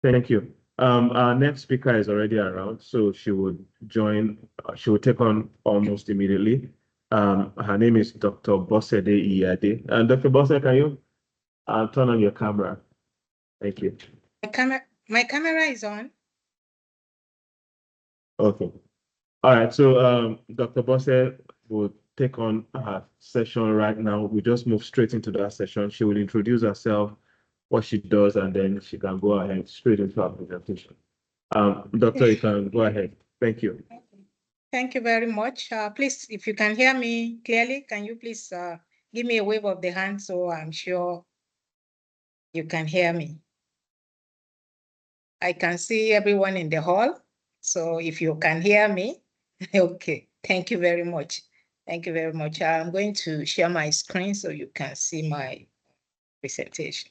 Thank you. Our next speaker is already around, so she would join, she will take on almost immediately. Her name is Dr. Bosede Iyade. And Dr. Bosede, can you turn on your camera? Thank you. My camera is on. Okay. All right, so Dr. Bosede will take on her session right now. We just move straight into that session. She will introduce herself, what she does, and then she can go ahead straight into our presentation. Doctor, you can go ahead. Thank you. Thank you very much. Please, if you can hear me clearly, can you please give me a wave of the hand so I'm sure you can hear me. I can see everyone in the hall. So if you can hear me, okay, thank you very much. Thank you very much. I'm going to share my screen so you can see my presentation.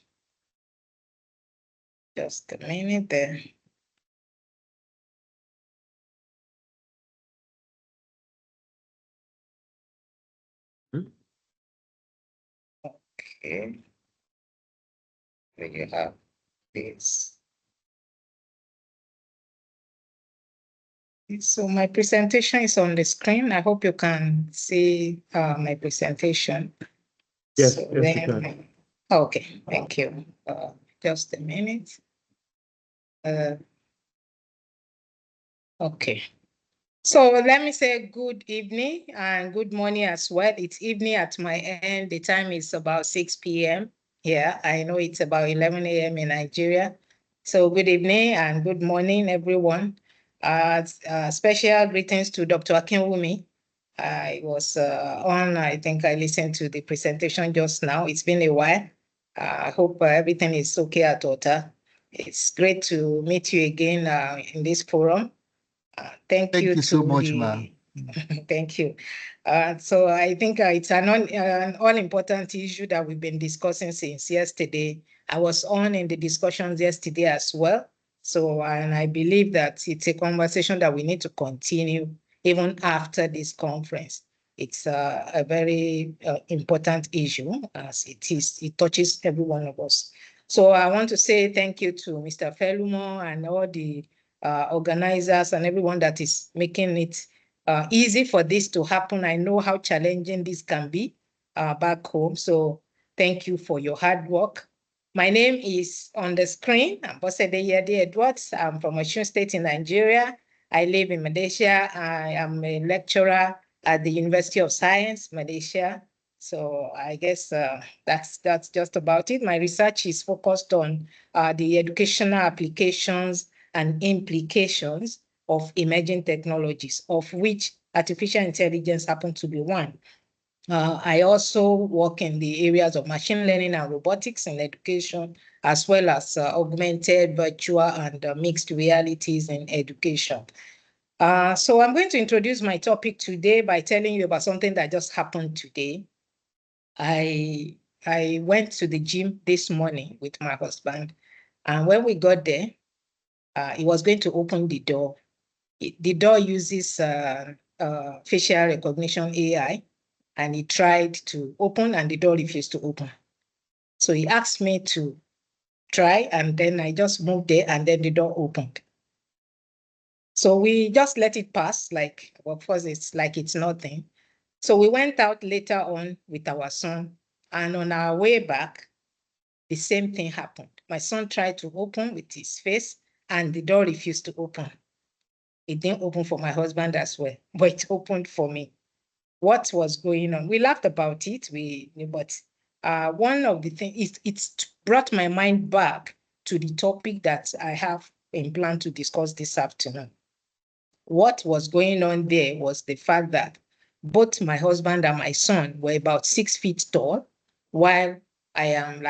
Just a minute there. Okay. There you have this. So my presentation is on the screen. I hope you can see my presentation. Yes, So yes, you can. Okay, thank you. Just a minute. Okay. So let me say good evening and good morning as well. It's evening at my end. The time is about 6 p.m. here. I know it's about 11 a.m. in Nigeria. So good evening and good morning, everyone. Special greetings to Dr. Akinwumi. I was on, I think I listened to the presentation just now. It's been a while. I hope everything is okay at Ota. It's great to meet you again in this forum. Thank you so much, ma'am. Thank you. So I think it's an all-important issue that we've been discussing since yesterday. I was on in the discussions yesterday as well. So, and I believe that it's a conversation that we need to continue even after this conference. It's a very important issue as it touches every one of us. So I want to say thank you to Mr. Felumo and all the organizers and everyone that is making it easy for this to happen. I know how challenging this can be back home. So thank you for your hard work. My name is on the screen. I'm Bosede Iyade Edwards. I'm from Osun State in Nigeria. I live in Malaysia. I am a lecturer at the University of Science, Malaysia. So I guess that's just about it. My research is focused on the educational applications and implications of emerging technologies, of which artificial intelligence happens to be one. I also work in the areas of machine learning and robotics in education, as well as augmented, virtual, and mixed realities in education. So I'm going to introduce my topic today by telling you about something that just happened today. I went to the gym this morning with my husband, and when we got there, he was going to open the door. The door uses facial recognition AI, and he tried to open and the door refused to open. So he asked me to try, and then I just moved there and then the door opened. So we just let it pass, like, well, of course, it's like it's nothing. So we went out later on with our son, and on our way back, the same thing happened. My son tried to open with his face and the door refused to open. It didn't open for my husband as well, but it opened for me. What was going on? We laughed about it, but one of the things, it's brought my mind back to the topic that I have in plan to discuss this afternoon. What was going on there was the fact that both my husband and my son were about 6 feet tall, while I am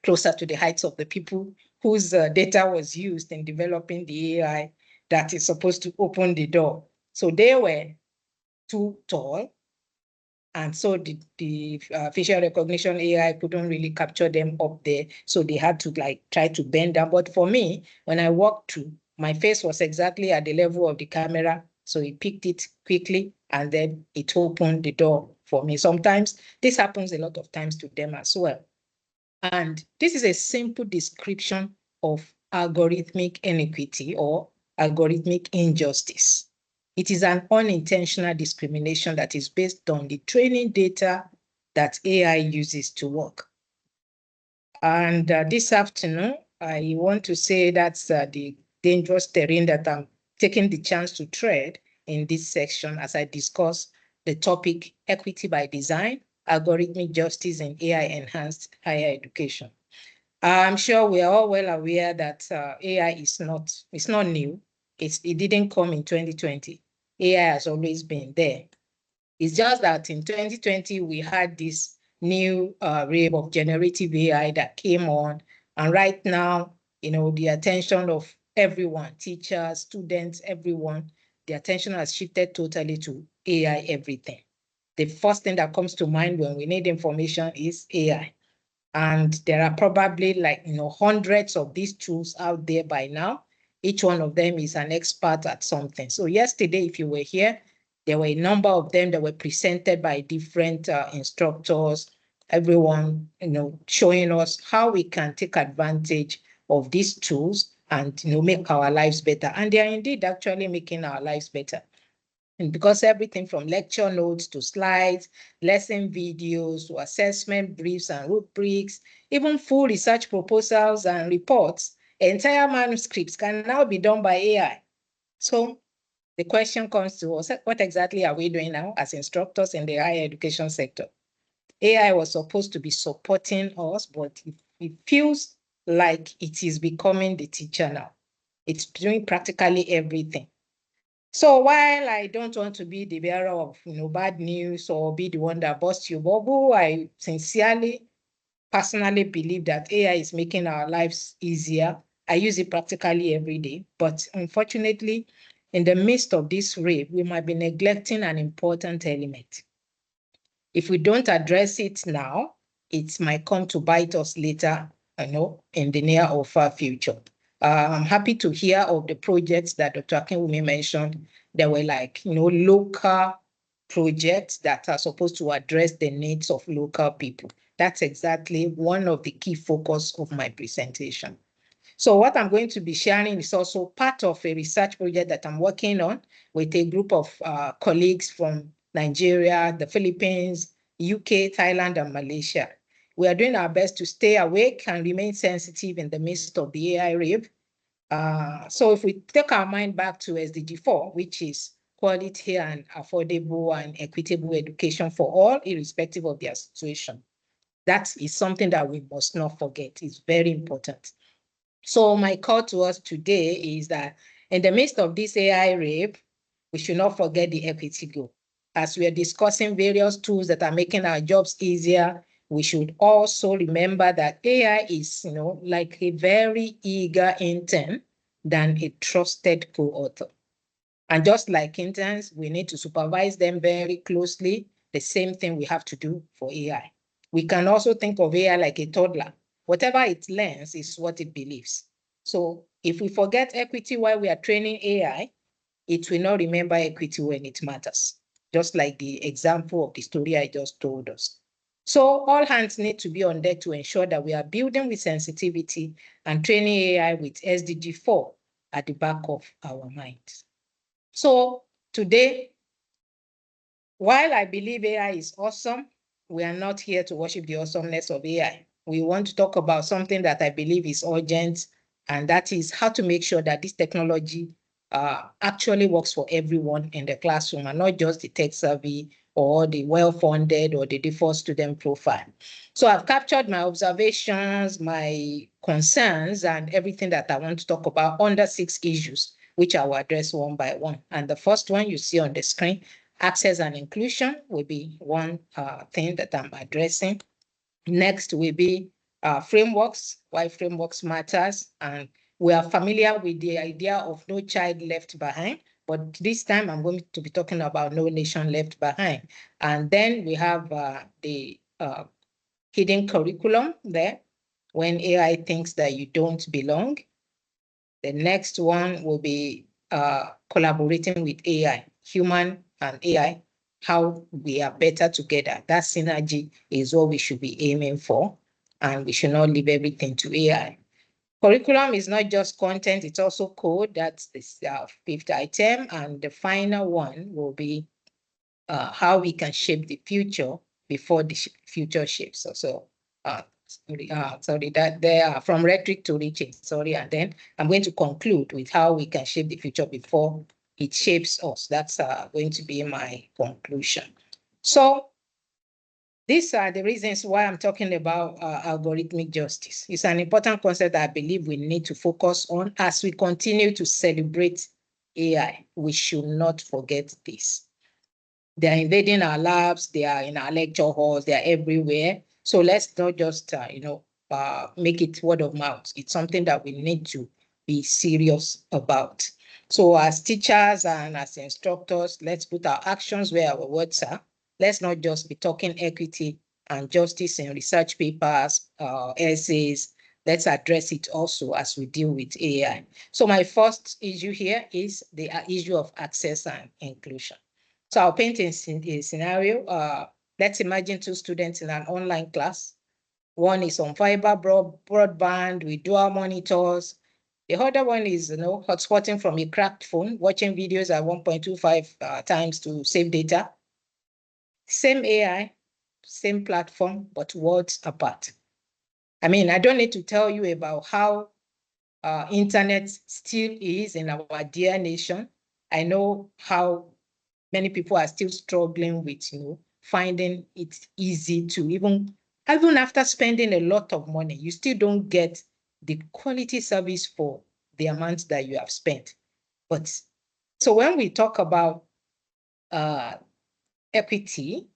closer to the heights of the people whose data was used in developing the AI that is supposed to open the door. So they were too tall, and so the facial recognition AI couldn't really capture them up there. So they had to try to bend down. But for me, when I walked through, my face was exactly at the level of the camera. So it picked it quickly and then it opened the door for me. Sometimes this happens a lot of times to them as well. And this is a simple description of algorithmic inequity or algorithmic injustice. It is an unintentional discrimination that is based on the training data that AI uses to work. And this afternoon, I want to say that's the dangerous terrain that I'm taking the chance to tread in this section as I discuss the topic equity by design, algorithmic justice in AI-enhanced higher education. I'm sure we are all well aware that AI is not new. It didn't come in 2020. AI has always been there. It's just that in 2020, we had this new wave of generative AI that came on. And right now, the attention of everyone, teachers, students, everyone, the attention has shifted totally to AI everything. The first thing that comes to mind when we need information is AI. And there are probably hundreds of these tools out there by now. Each one of them is an expert at something. So yesterday, if you were here, there were a number of them that were presented by different instructors, everyone, showing us how we can take advantage of these tools and, make our lives better. And they are indeed actually making our lives better. And because everything from lecture notes to slides, lesson videos to assessment briefs and rubrics, even full research proposals and reports, entire manuscripts can now be done by AI. So the question comes to us, what exactly are we doing now as instructors in the higher education sector? AI was supposed to be supporting us, but it feels like it is becoming the teacher now. It's doing practically everything. So while I don't want to be the bearer of bad news or be the one that busts your bubble, I sincerely, personally believe that AI is making our lives easier. I use it practically every day, but unfortunately, in the midst of this rave, we might be neglecting an important element. If we don't address it now, it might come to bite us later, in the near or far future. I'm happy to hear of the projects that Dr. Akinwumi mentioned. There were local projects that are supposed to address the needs of local people. That's exactly one of the key focus of my presentation. So what I'm going to be sharing is also part of a research project that I'm working on with a group of colleagues from Nigeria, the Philippines, UK, Thailand, and Malaysia. We are doing our best to stay awake and remain sensitive in the midst of the AI rave. So if we take our mind back to SDG 4, which is quality and affordable and equitable education for all, irrespective of their situation, that is something that we must not forget. It's very important. So my call to us today is that in the midst of this AI rave, we should not forget the equity goal. As we are discussing various tools that are making our jobs easier, we should also remember that AI is, like a very eager intern than a trusted co-author. And just like interns, we need to supervise them very closely. The same thing we have to do for AI. We can also think of AI like a toddler. Whatever it learns is what it believes. So if we forget equity while we are training AI, it will not remember equity when it matters, just like the example of the story I just told us. So all hands need to be on deck to ensure that we are building with sensitivity and training AI with SDG 4 at the back of our minds. So today, while I believe AI is awesome, we are not here to worship the awesomeness of AI. We want to talk about something that I believe is urgent, and that is how to make sure that this technology actually works for everyone in the classroom and not just the tech savvy or the well-funded or the default student profile. So I've captured my observations, my concerns, and everything that I want to talk about under 6 issues, which I will address one by one. And the first one you see on the screen, access and inclusion, will be one thing that I'm addressing. Next will be frameworks, why frameworks matters. And we are familiar with the idea of no child left behind, but this time I'm going to be talking about no nation left behind. And then we have the hidden curriculum there, when AI thinks that you don't belong. The next one will be collaborating with AI, human and AI, how we are better together. That synergy is what we should be aiming for, and we should not leave everything to AI. Curriculum is not just content, it's also code. That's the fifth item. And the final one will be how we can shape the future before the future shapes. So, sorry, that there are from rhetoric to reaching, sorry. And then I'm going to conclude with how we can shape the future before it shapes us. That's going to be my conclusion. So these are the reasons why I'm talking about algorithmic justice. It's an important concept that I believe we need to focus on as we continue to celebrate AI. We should not forget this. They are invading our labs, they are in our lecture halls, they are everywhere. So let's not just, make it word of mouth. It's something that we need to be serious about. So as teachers and as instructors, let's put our actions where our words are. Let's not just be talking equity and justice in research papers, essays. Let's address it also as we deal with AI. So my first issue here is the issue of access and inclusion. So I'll paint a scenario. Let's imagine two students in an online class. One is on fiber broadband with dual monitors. The other one is, hotspotting from a cracked phone, watching videos at 1.25 times to save data. Same AI, same platform, but worlds apart. I mean, I don't need to tell you about how internet still is in our dear nation. I know how many people are still struggling with, finding it easy to even after spending a lot of money, you still don't get the quality service for the amount that you have spent. But so when we talk about equity,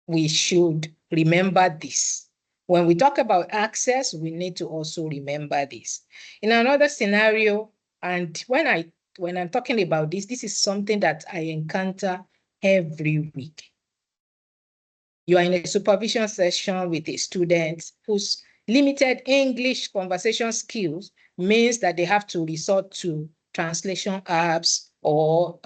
we should remember this. When we talk about access, we need to also remember this. In another scenario, and when I'm talking about this, this is something that I encounter every week. You are in a supervision session with a student whose limited English conversation skills means that they have to resort to translation apps or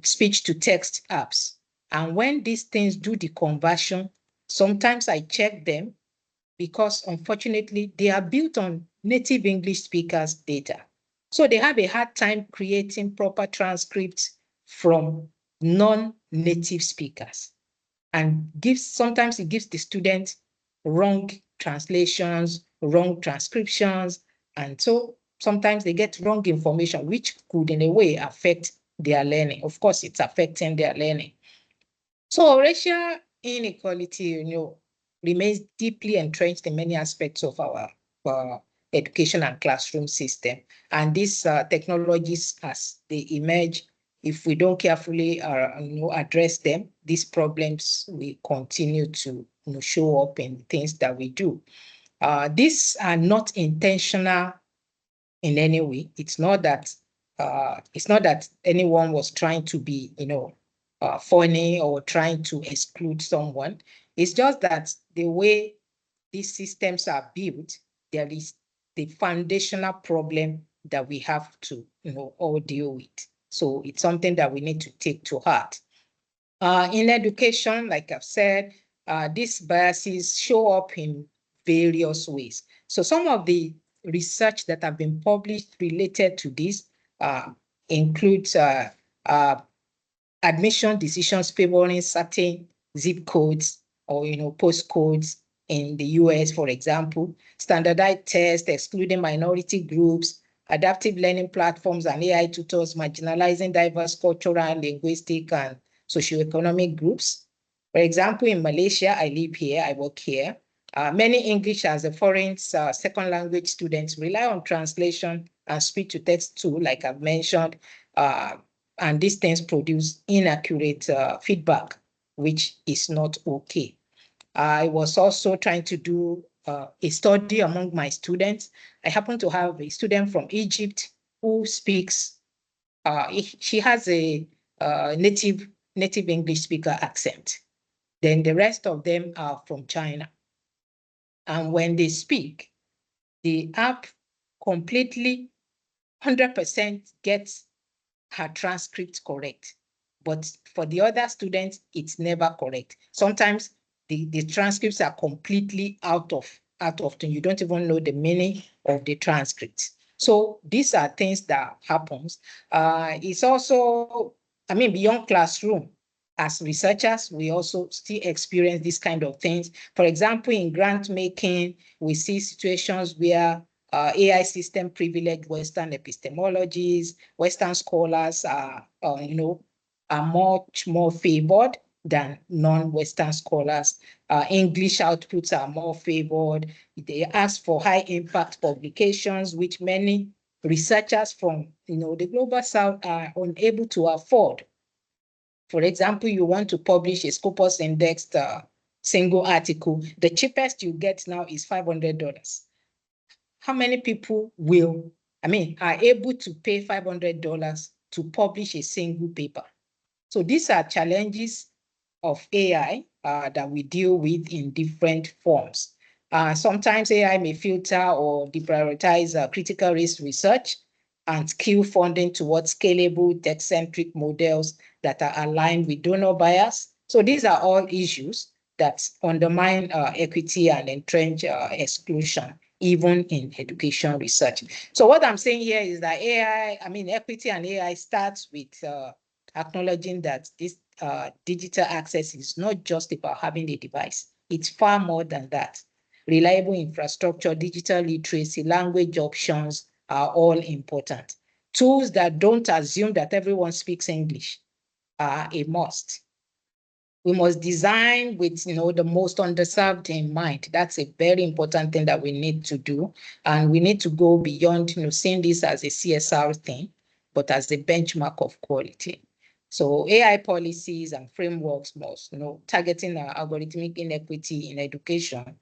speech to text apps. And when these things do the conversion, sometimes I check them because unfortunately they are built on native English speakers' data. So they have a hard time creating proper transcripts from non-native speakers. And sometimes it gives the student wrong translations, wrong transcriptions. And so sometimes they get wrong information, which could in a way affect their learning. Of course, it's affecting their learning. So racial inequality, remains deeply entrenched in many aspects of our education and classroom system. And these technologies, as they emerge, if we don't carefully address them, these problems will continue to show up in things that we do. These are not intentional in any way. It's not that anyone was trying to be funny or trying to exclude someone. It's just that the way these systems are built, there is the foundational problem that we have to all deal with. So it's something that we need to take to heart. In education, like I've said, these biases show up in various ways. So some of the research that have been published related to this includes admission decisions favoring certain zip codes or postcodes in the US, for example, standardized tests excluding minority groups, adaptive learning platforms and AI tutors marginalizing diverse cultural, linguistic, and socioeconomic groups. For example, in Malaysia, I live here, I work here. Many English as a foreign second language students rely on translation and speech to text tool, like I've mentioned, and these things produce inaccurate feedback, which is not okay. I was also trying to do a study among my students. I happen to have a student from Egypt who speaks, she has a native English speaker accent. Then the rest of them are from China. And when they speak, the app completely 100% gets her transcript correct. But for the other students, it's never correct. Sometimes the transcripts are completely out of out often, you don't even know the meaning of the transcript. So these are things that happens. It's also, I mean, beyond classroom, as researchers, we also still experience these kind of things. For example, in grant making, we see situations where AI system privilege Western epistemologies, Western scholars are, are much more favored than non-Western scholars. English outputs are more favored. They ask for high impact publications, which many researchers from the global south are unable to afford. For example, you want to publish a Scopus indexed single article, the cheapest you get now is $500. How many people are able to pay $500 to publish a single paper? So these are challenges of AI that we deal with in different forms. Sometimes AI may filter or deprioritize critical race research and skew funding towards scalable tech-centric models that are aligned with donor bias. So these are all issues that undermine equity and entrench exclusion, even in education research. So what I'm saying here is that equity and AI starts with acknowledging that this digital access is not just about having a device. It's far more than that. Reliable infrastructure, digital literacy, language options are all important. Tools that don't assume that everyone speaks English are a must. We must design with the most underserved in mind. That's a very important thing that we need to do. And we need to go beyond seeing this as a CSR thing, but as a benchmark of quality. So AI policies and frameworks must, targeting algorithmic inequity in education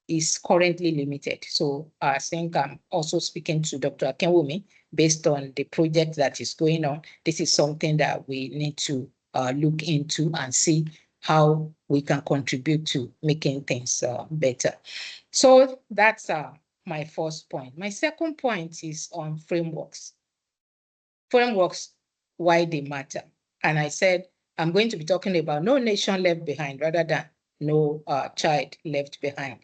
is currently limited. So I think I'm also speaking to Dr. Akinwumi based on the project that is going on. This is something that we need to look into and see how we can contribute to making things better. So that's my first point. My second point is on frameworks. Frameworks, why they matter. And I said, I'm going to be talking about no nation left behind rather than no child left behind.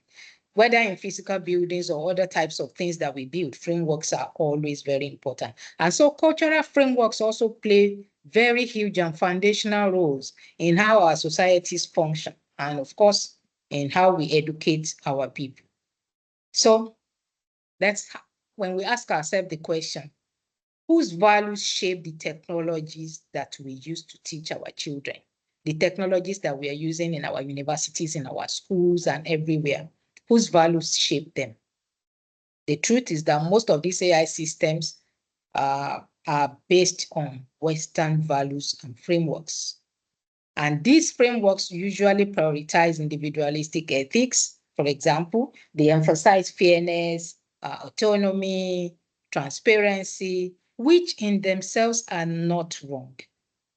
Whether in physical buildings or other types of things that we build, frameworks are always very important. And so cultural frameworks also play very huge and foundational roles in how our societies function, and of course, in how we educate our people. So when we ask ourselves the question, whose values shape the technologies that we use to teach our children? The technologies that we are using in our universities, in our schools, and everywhere. Whose values shape them? The truth is that most of these AI systems are based on Western values and frameworks. And these frameworks usually prioritize individualistic ethics. For example, they emphasize fairness, autonomy, transparency, which in themselves are not wrong.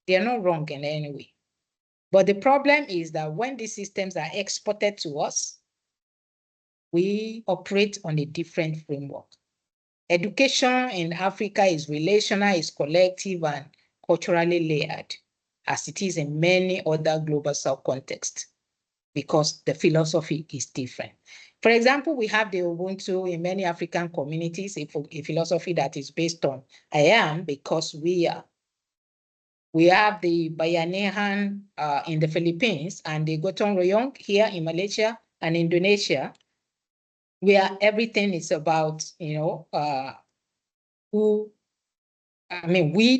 They are not wrong in any way. But the problem is that when these systems are exported to us, we operate on a different framework. Education in Africa is relational, is collective, and culturally layered, as it is in many other global South contexts, because the philosophy is different. For example, we have the Ubuntu in many African communities, a philosophy that is based on I am because we are. We have the Bayanihan in the Philippines and the Gotong Royong here in Malaysia and Indonesia, where everything is about, we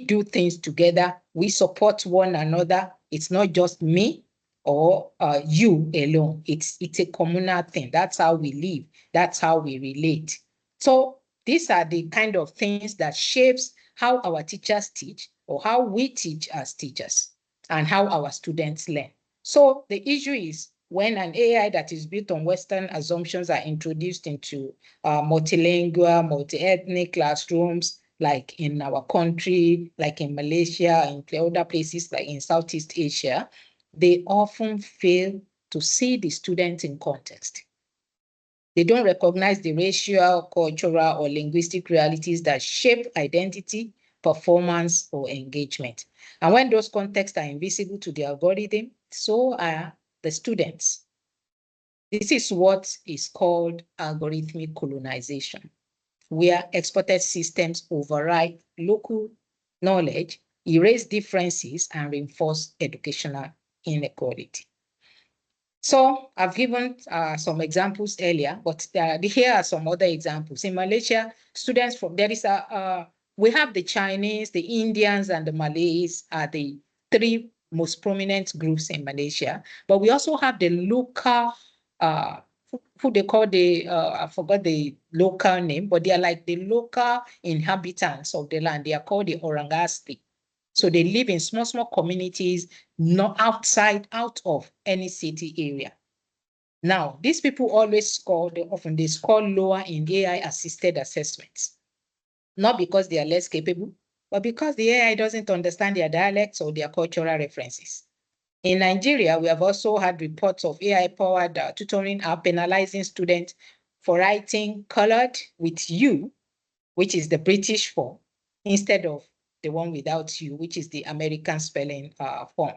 do things together. We support one another. It's not just me or you alone. It's a communal thing. That's how we live. That's how we relate. So these are the kind of things that shapes how our teachers teach or how we teach as teachers and how our students learn. So the issue is when an AI that is built on Western assumptions are introduced into multilingual, multi-ethnic classrooms, like in our country, like in Malaysia, and other places like in Southeast Asia, they often fail to see the students in context. They don't recognize the racial, cultural, or linguistic realities that shape identity, performance, or engagement. And when those contexts are invisible to the algorithm, so are the students. This is what is called algorithmic colonization, where exported systems override local knowledge, erase differences, and reinforce educational inequality. So I've given some examples earlier, but here are some other examples. In Malaysia, students from we have the Chinese, the Indians, and the Malays are the three most prominent groups in Malaysia. But we also have the local, who they call I forgot the local name, but they are like the local inhabitants of the land. They are called the Orang Asli. So they live in small, small communities, not out of any city area. Now, these people always score, they score lower in AI assisted assessments, not because they are less capable, but because the AI doesn't understand their dialects or their cultural references. In Nigeria, we have also had reports of AI-powered tutoring app penalizing students for writing colored with U, which is the British form, instead of the one without U, which is the American spelling form,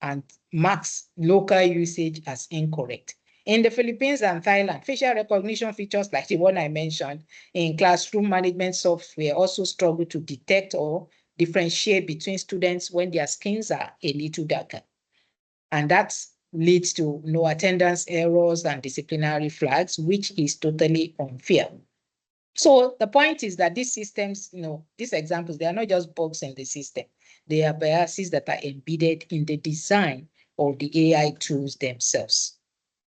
and marks local usage as incorrect. In the Philippines and Thailand, facial recognition features like the one I mentioned in classroom management software also struggle to detect or differentiate between students when their skins are a little darker. And that leads to no attendance errors and disciplinary flags, which is totally unfair. So the point is that these systems, these examples, they are not just bugs in the system. They are biases that are embedded in the design of the AI tools themselves.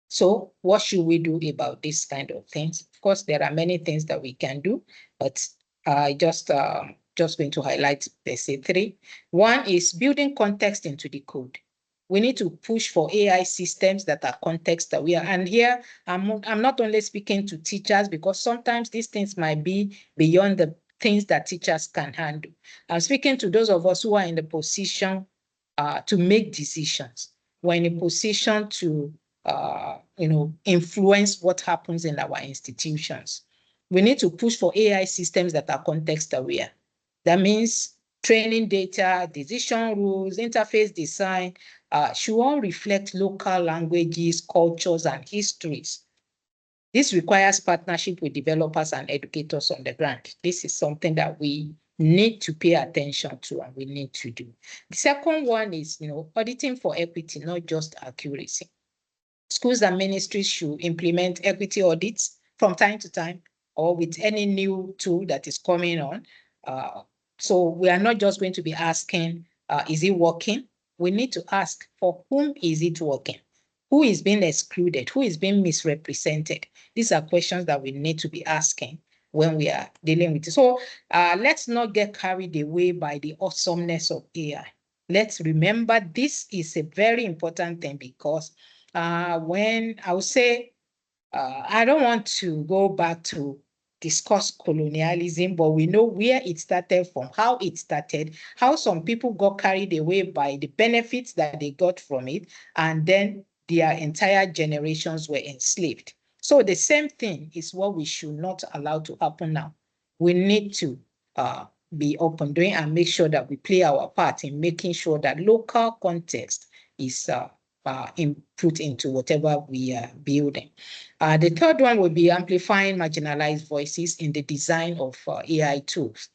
So what should we do about this kind of things? Of course, there are many things that we can do, but I just going to highlight, let's say, three. One is building context into the code. We need to push for AI systems that are context aware. And here, I'm not only speaking to teachers, because sometimes these things might be beyond the things that teachers can handle. I'm speaking to those of us who are in the position to make decisions. We're in a position to influence what happens in our institutions. We need to push for AI systems that are context aware. That means training data, decision rules, interface design should all reflect local languages, cultures, and histories. This requires partnership with developers and educators on the ground. This is something that we need to pay attention to and we need to do. The second one is, auditing for equity, not just accuracy. Schools and ministries should implement equity audits from time to time or with any new tool that is coming on. So we are not just going to be asking, is it working? We need to ask, for whom is it working? Who is being excluded? Who is being misrepresented? These are questions that we need to be asking when we are dealing with it. So let's not get carried away by the awesomeness of AI. Let's remember this is a very important thing, because when I would say, I don't want to go back to discuss colonialism, but we know where it started from, how it started, how some people got carried away by the benefits that they got from it, and then their entire generations were enslaved. So the same thing is what we should not allow to happen now. We need to be open doing and make sure that we play our part in making sure that local context is input into whatever we are building. The third one will be amplifying marginalized voices in the design of AI tools.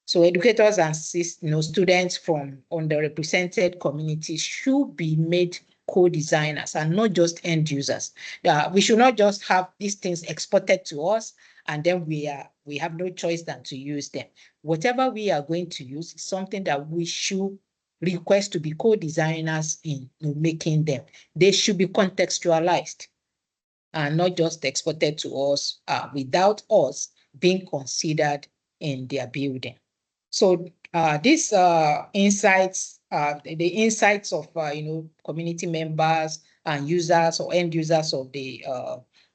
So educators and students from underrepresented communities should be made co-designers and not just end users. We should not just have these things exported to us and then we have no choice than to use them. Whatever we are going to use is something that we should request to be co-designers in making them. They should be contextualized and not just exported to us without us being considered in their building. So these insights, the insights of community members and users or end users of the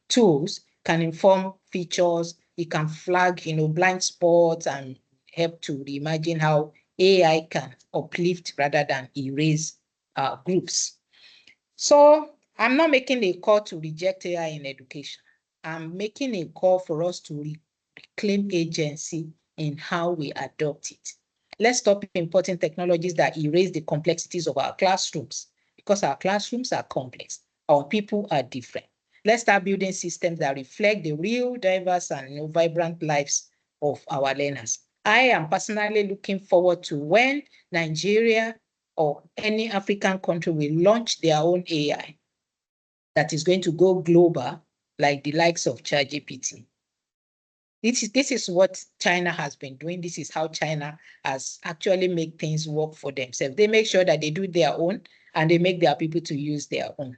tools can inform features. It can flag blind spots and help to reimagine how AI can uplift rather than erase groups. So I'm not making a call to reject AI in education. I'm making a call for us to reclaim agency in how we adopt it. Let's stop importing technologies that erase the complexities of our classrooms, because our classrooms are complex. Our people are different. Let's start building systems that reflect the real, diverse, and vibrant lives of our learners. I am personally looking forward to when Nigeria or any African country will launch their own AI that is going to go global, like the likes of ChatGPT. This is what China has been doing. This is how China has actually made things work for themselves. They make sure that they do their own and they make their people to use their own.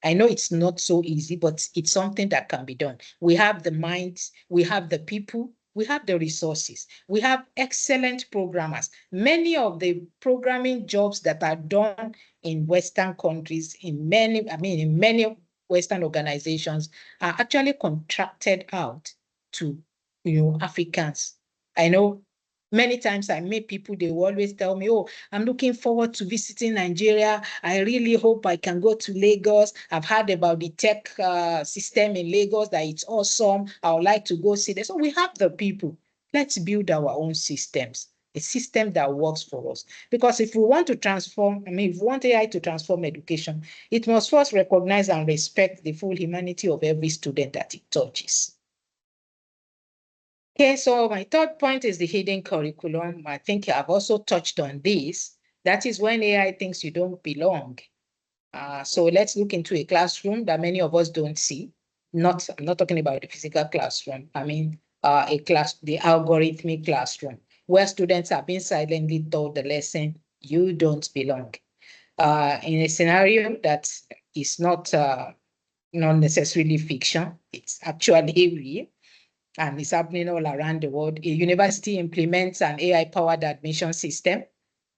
I know it's not so easy, but it's something that can be done. We have the minds, we have the people, we have the resources, we have excellent programmers. Many of the programming jobs that are done in Western countries, in many Western organizations are actually contracted out to Africans. I know many times I meet people, they will always tell me, oh, I'm looking forward to visiting Nigeria. I really hope I can go to Lagos. I've heard about the tech system in Lagos, that it's awesome. I would like to go see this. So we have the people. Let's build our own systems, a system that works for us. Because if we want to transform, if we want AI to transform education, it must first recognize and respect the full humanity of every student that it touches. Okay, so my third point is the hidden curriculum. I think I've also touched on this. That is when AI thinks you don't belong. So let's look into a classroom that many of us don't see. I'm not talking about the physical classroom. I mean, the algorithmic classroom, where students are being silently taught the lesson, you don't belong. In a scenario that is not necessarily fiction, it's actually real, and it's happening all around the world. A university implements an AI-powered admission system.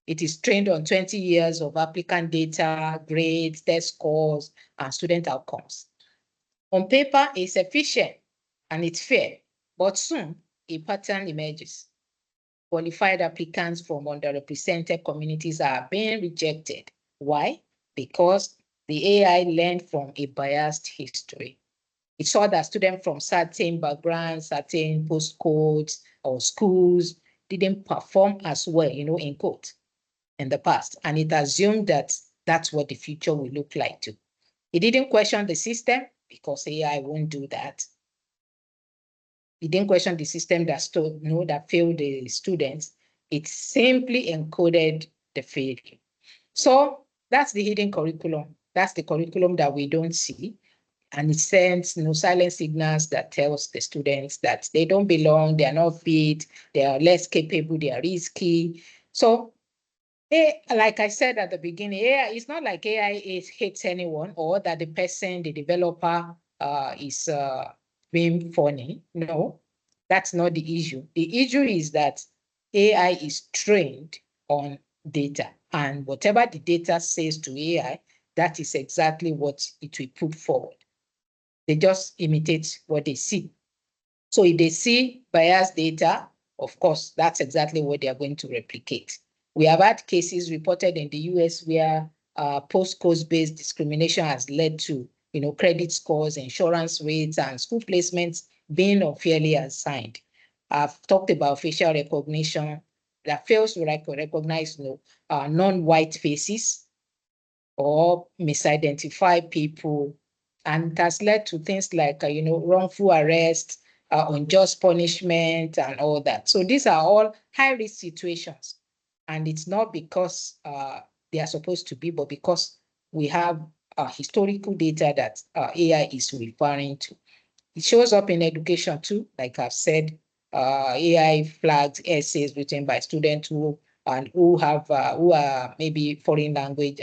It is trained on 20 years of applicant data, grades, test scores, and student outcomes. On paper, it's efficient and it's fair, but soon a pattern emerges. Qualified applicants from underrepresented communities are being rejected. Why? Because the AI learned from a biased history. It saw that students from certain backgrounds, certain postcodes or schools didn't perform as well, in quote, in the past. And it assumed that that's what the future will look like too. It didn't question the system because AI won't do that. It didn't question the system that failed the students. It simply encoded the failure. So that's the hidden curriculum. That's the curriculum that we don't see. And it sends silent signals that tells the students that they don't belong, they are not fit, they are less capable, they are risky. So like I said at the beginning, AI, it's not like AI hates anyone or that the person, the developer is being funny. No, that's not the issue. The issue is that AI is trained on data, and whatever the data says to AI, that is exactly what it will put forward. They just imitate what they see. So if they see biased data, of course, that's exactly what they are going to replicate. We have had cases reported in the US where postcode-based discrimination has led to credit scores, insurance rates, and school placements being unfairly assigned. I've talked about facial recognition that fails to recognize non-white faces or misidentify people, and it has led to things like wrongful arrest, unjust punishment, and all that. So these are all high-risk situations, and it's not because they are supposed to be, but because we have historical data that AI is referring to. It shows up in education too, like I've said. AI flags essays written by students who are maybe foreign language,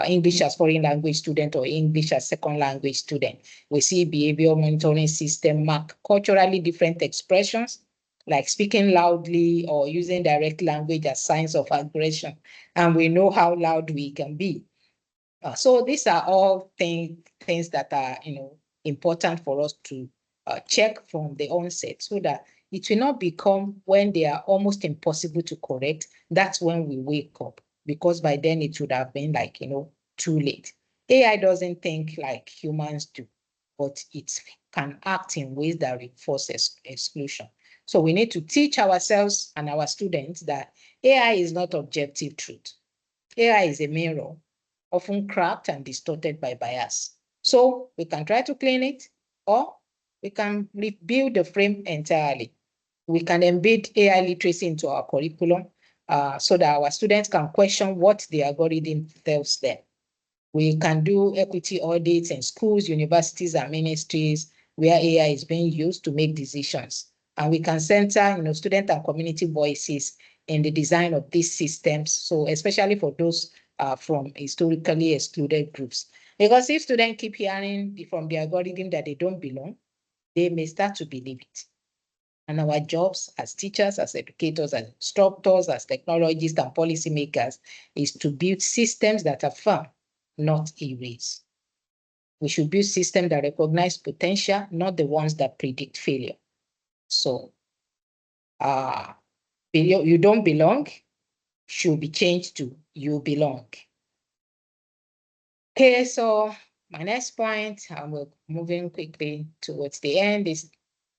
English as foreign language student or English as second language student. We see behavior monitoring system mark culturally different expressions, like speaking loudly or using direct language as signs of aggression. And we know how loud we can be. So these are all things that are important for us to check from the onset, so that it will not become when they are almost impossible to correct. That's when we wake up, because by then it would have been like too late. AI doesn't think like humans do, but it can act in ways that reinforce exclusion. So we need to teach ourselves and our students that AI is not objective truth. AI is a mirror often cracked and distorted by bias. So we can try to clean it, or we can rebuild the frame entirely. We can embed AI literacy into our curriculum so that our students can question what the algorithm tells them. We can do equity audits in schools, universities, and ministries where AI is being used to make decisions. And we can center, student and community voices in the design of these systems. So especially for those from historically excluded groups. Because if students keep hearing from the algorithm that they don't belong, they may start to believe it. And our jobs as teachers, as educators, as instructors, as technologists and policymakers is to build systems that are firm, not erase. We should build systems that recognize potential, not the ones that predict failure. So, you don't belong should be changed to you belong. Okay, so my next point, and we're moving quickly towards the end, is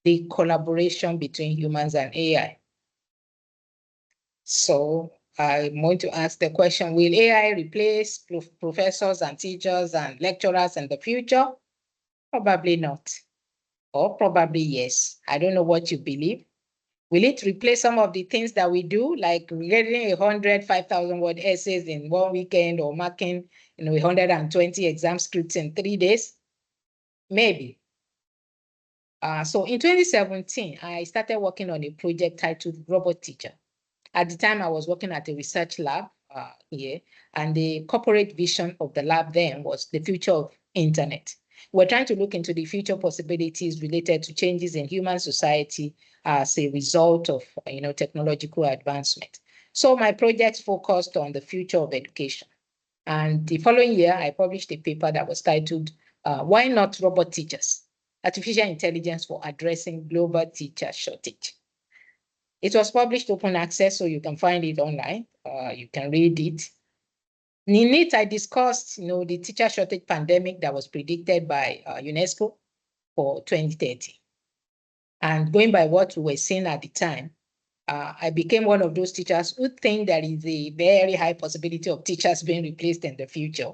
the collaboration between humans and AI. So I'm going to ask the question, will AI replace professors and teachers and lecturers in the future? Probably not, or probably yes. I don't know what you believe. Will it replace some of the things that we do, like getting 100, 5,000 word essays in one weekend, or marking 120 exam scripts in 3 days? Maybe. So in 2017, I started working on a project titled Robot Teacher. At the time, I was working at a research lab here, and the corporate vision of the lab then was the future of internet. We're trying to look into the future possibilities related to changes in human society as a result of technological advancement. So my project focused on the future of education. And the following year, I published a paper that was titled, Why Not Robot Teachers? Artificial Intelligence for Addressing Global Teacher Shortage. It was published open access, so you can find it online. You can read it. In it, I discussed, the teacher shortage pandemic that was predicted by UNESCO for 2030. And going by what we were seeing at the time, I became one of those teachers who think there is a very high possibility of teachers being replaced in the future.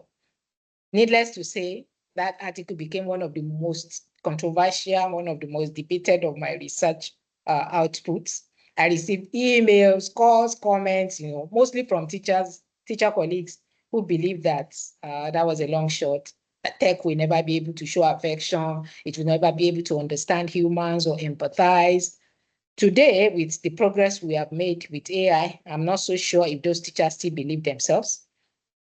Needless to say, that article became one of the most controversial, one of the most debated of my research outputs. I received emails, calls, comments, mostly from teacher colleagues who believe that that was a long shot. That tech will never be able to show affection. It will never be able to understand humans or empathize. Today, with the progress we have made with AI, I'm not so sure if those teachers still believe themselves.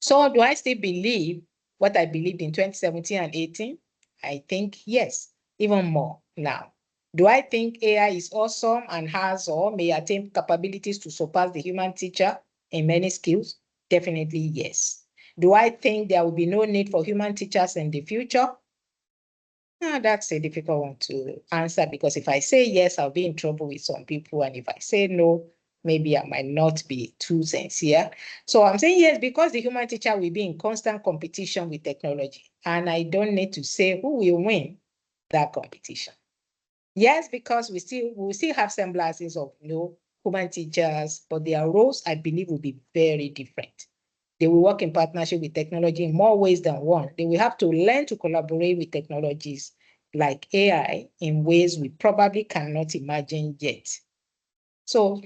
So do I still believe what I believed in 2017 and 18? I think yes, even more now. Do I think AI is awesome and has or may attain capabilities to surpass the human teacher in many skills? Definitely yes. Do I think there will be no need for human teachers in the future? That's a difficult one to answer, because if I say yes, I'll be in trouble with some people. And if I say no, maybe I might not be too sincere. So I'm saying yes, because the human teacher will be in constant competition with technology. And I don't need to say who will win that competition. Yes, because we still have semblances of human teachers, but their roles, I believe, will be very different. They will work in partnership with technology in more ways than one. They will have to learn to collaborate with technologies like AI in ways we probably cannot imagine yet. So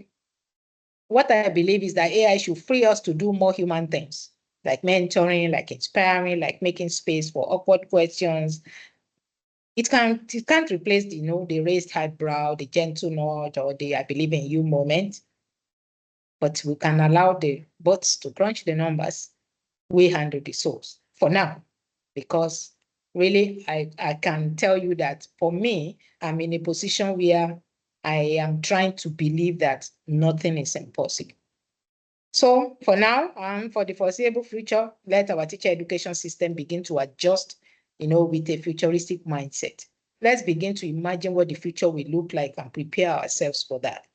what I believe is that AI should free us to do more human things, like mentoring, like inspiring, like making space for awkward questions. It can't replace the raised eyebrow, the gentle nod, or the I believe in you moment. But we can allow the bots to crunch the numbers. We handle the source for now, because really I can tell you that for me, I'm in a position where I am trying to believe that nothing is impossible. So for now, for the foreseeable future, let our teacher education system begin to adjust, with a futuristic mindset. Let's begin to imagine what the future will look like and prepare ourselves for that.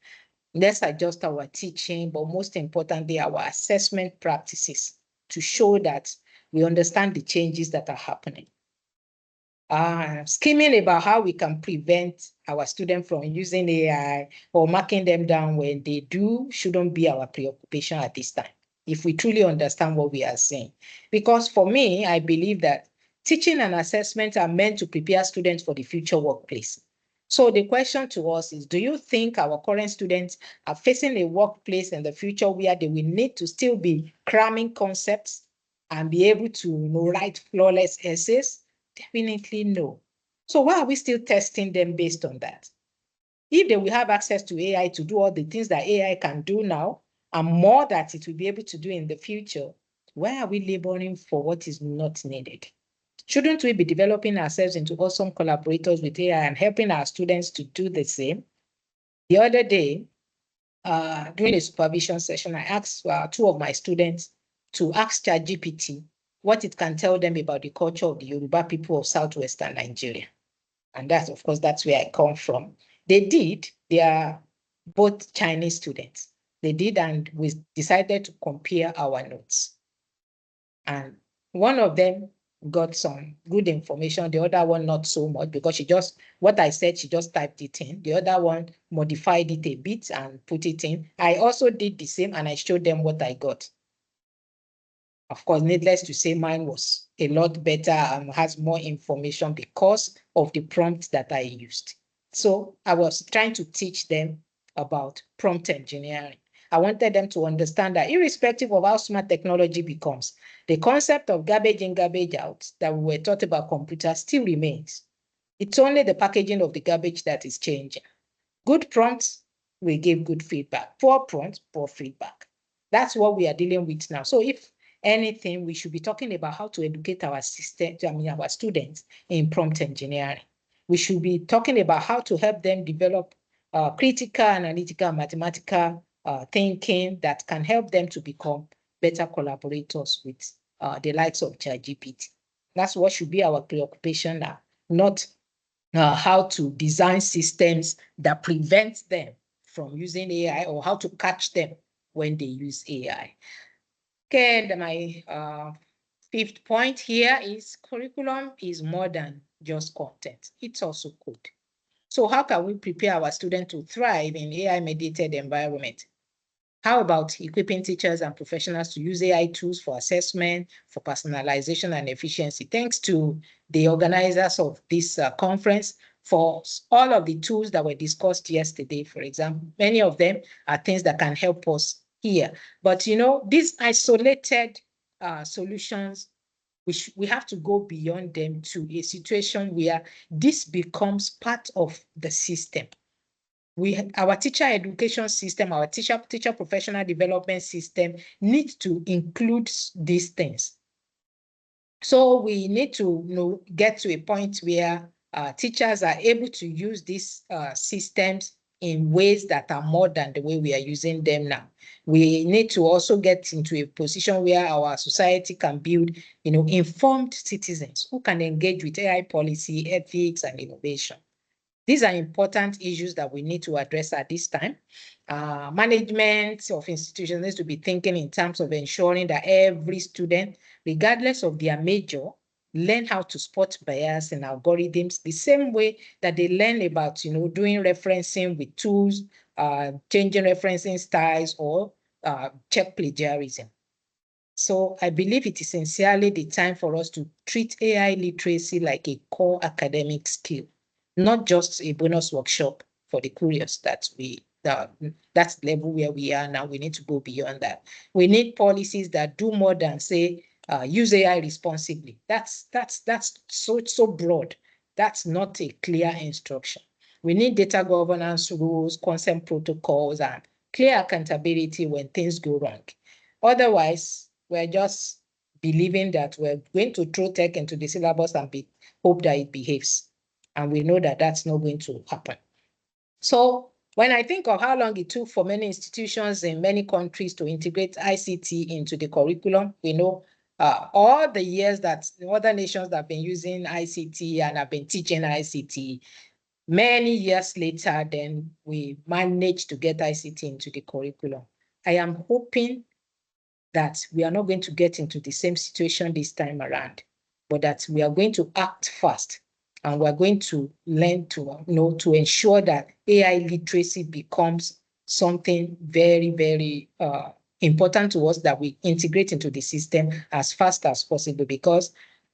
Let's adjust our teaching, but most importantly, our assessment practices to show that we understand the changes that are happening. Scheming about how we can prevent our students from using AI or marking them down when they do shouldn't be our preoccupation at this time. if we truly understand what we are saying. Because for me, I believe that teaching and assessment are meant to prepare students for the future workplace. So the question to us is, do you think our current students are facing a workplace in the future where they will need to still be cramming concepts and be able to write flawless essays? Definitely no. So why are we still testing them based on that? If they will have access to AI to do all the things that AI can do now and more that it will be able to do in the future, why are we laboring for what is not needed? Shouldn't we be developing ourselves into awesome collaborators with AI and helping our students to do the same? The other day, during a supervision session, I asked two of my students to ask ChatGPT what it can tell them about the culture of the Yoruba people of Southwestern Nigeria. And that's, of course, that's where I come from. They did. They are both Chinese students. They did, and we decided to compare our notes. And one of them got some good information, the other one not so much, because what I said, she just typed it in. The other one modified it a bit and put it in. I also did the same, and I showed them what I got. Of course, needless to say, mine was a lot better and has more information because of the prompt that I used. So I was trying to teach them about prompt engineering. I wanted them to understand that irrespective of how smart technology becomes, the concept of garbage in, garbage out that we were taught about computers still remains. It's only the packaging of the garbage that is changing. Good prompts will give good feedback. Poor prompts, poor feedback. That's what we are dealing with now. So if anything, we should be talking about how to educate our our students in prompt engineering. We should be talking about how to help them develop critical, analytical, mathematical thinking that can help them to become better collaborators with the likes of ChatGPT. That's what should be our preoccupation now, not how to design systems that prevent them from using AI or how to catch them when they use AI. Okay, and my fifth point here is curriculum is more than just content. It's also code. So how can we prepare our students to thrive in AI-mediated environment? How about equipping teachers and professionals to use AI tools for assessment, for personalization and efficiency? Thanks to the organizers of this conference for all of the tools that were discussed yesterday, for example. Many of them are things that can help us here. But these isolated solutions, we have to go beyond them to a situation where this becomes part of the system. Our teacher education system, our teacher professional development system needs to include these things. So we need to get to a point where teachers are able to use these systems in ways that are more than the way we are using them now. We need to also get into a position where our society can build, informed citizens who can engage with AI policy, ethics, and innovation. These are important issues that we need to address at this time. Management of institutions needs to be thinking in terms of ensuring that every student, regardless of their major, learn how to spot bias in algorithms the same way that they learn about, doing referencing with tools, changing referencing styles, or check plagiarism. So I believe it is sincerely the time for us to treat AI literacy like a core academic skill, not just a bonus workshop for the curious. That's the level where we are now. We need to go beyond that. We need policies that do more than say use AI responsibly. That's so broad. That's not a clear instruction. We need data governance rules, consent protocols, and clear accountability when things go wrong. Otherwise, we're just believing that we're going to throw tech into the syllabus and hope that it behaves. And we know that that's not going to happen. So when I think of how long it took for many institutions in many countries to integrate ICT into the curriculum, we know all the years that other nations that have been using ICT and have been teaching ICT, many years later, then we managed to get ICT into the curriculum. I am hoping that we are not going to get into the same situation this time around, but that we are going to act fast and we're going to learn to ensure that AI literacy becomes something very, very important to us that we integrate into the system as fast as possible, because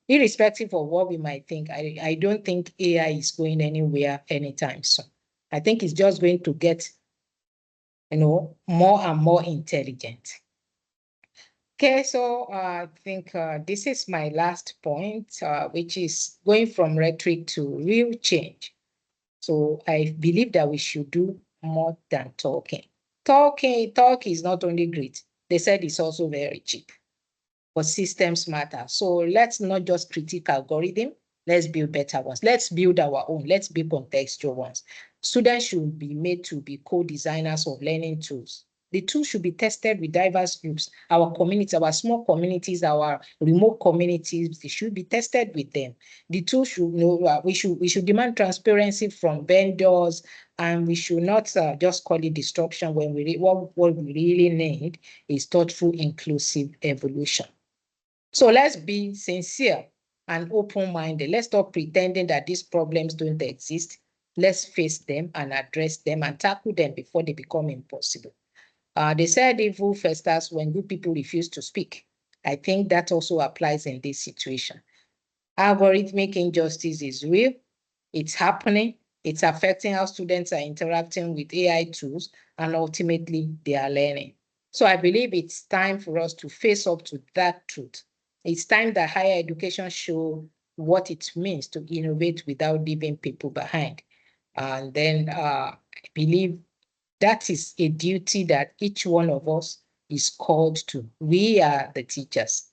irrespective of what we might think, I don't think AI is going anywhere anytime soon. I think it's just going to get, more and more intelligent. Okay, so I think this is my last point, which is going from rhetoric to real change. So I believe that we should do more than talking. Talk is not only great. They said it's also very cheap, but systems matter. So let's not just critique algorithm. Let's build better ones. Let's build our own. Let's build contextual ones. Students should be made to be co-designers of learning tools. The tools should be tested with diverse groups. Our communities, our small communities, our remote communities, they should be tested with them. The tools should know, we should demand transparency from vendors, and we should not just call it disruption when what we really need is thoughtful, inclusive evolution. So let's be sincere and open-minded. Let's stop pretending that these problems don't exist. Let's face them and address them and tackle them before they become impossible. They said evil festers when good people refuse to speak. I think that also applies in this situation. Algorithmic injustice is real. It's happening. It's affecting how students are interacting with AI tools, and ultimately they are learning. So I believe it's time for us to face up to that truth. It's time that higher education show what it means to innovate without leaving people behind. And then I believe that is a duty that each one of us is called to. We are the teachers,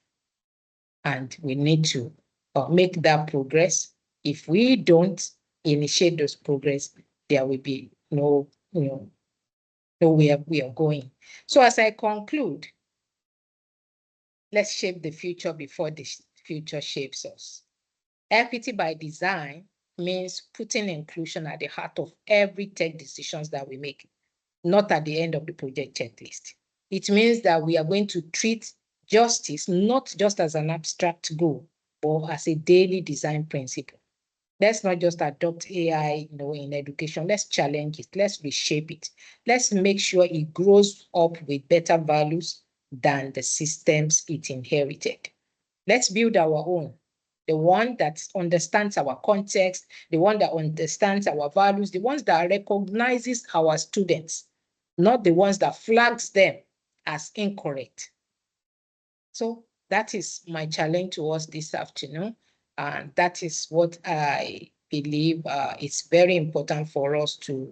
and we need to make that progress. If we don't initiate those progress, there will be no where we are going. So as I conclude, let's shape the future before the future shapes us. Equity by design means putting inclusion at the heart of every tech decisions that we make, not at the end of the project checklist. It means that we are going to treat justice not just as an abstract goal, but as a daily design principle. Let's not just adopt AI, in education. Let's challenge it. Let's reshape it. Let's make sure it grows up with better values than the systems it inherited. Let's build our own, the one that understands our context, the one that understands our values, the ones that recognizes our students, not the ones that flags them as incorrect. So that is my challenge to us this afternoon. And that is what I believe is very important for us to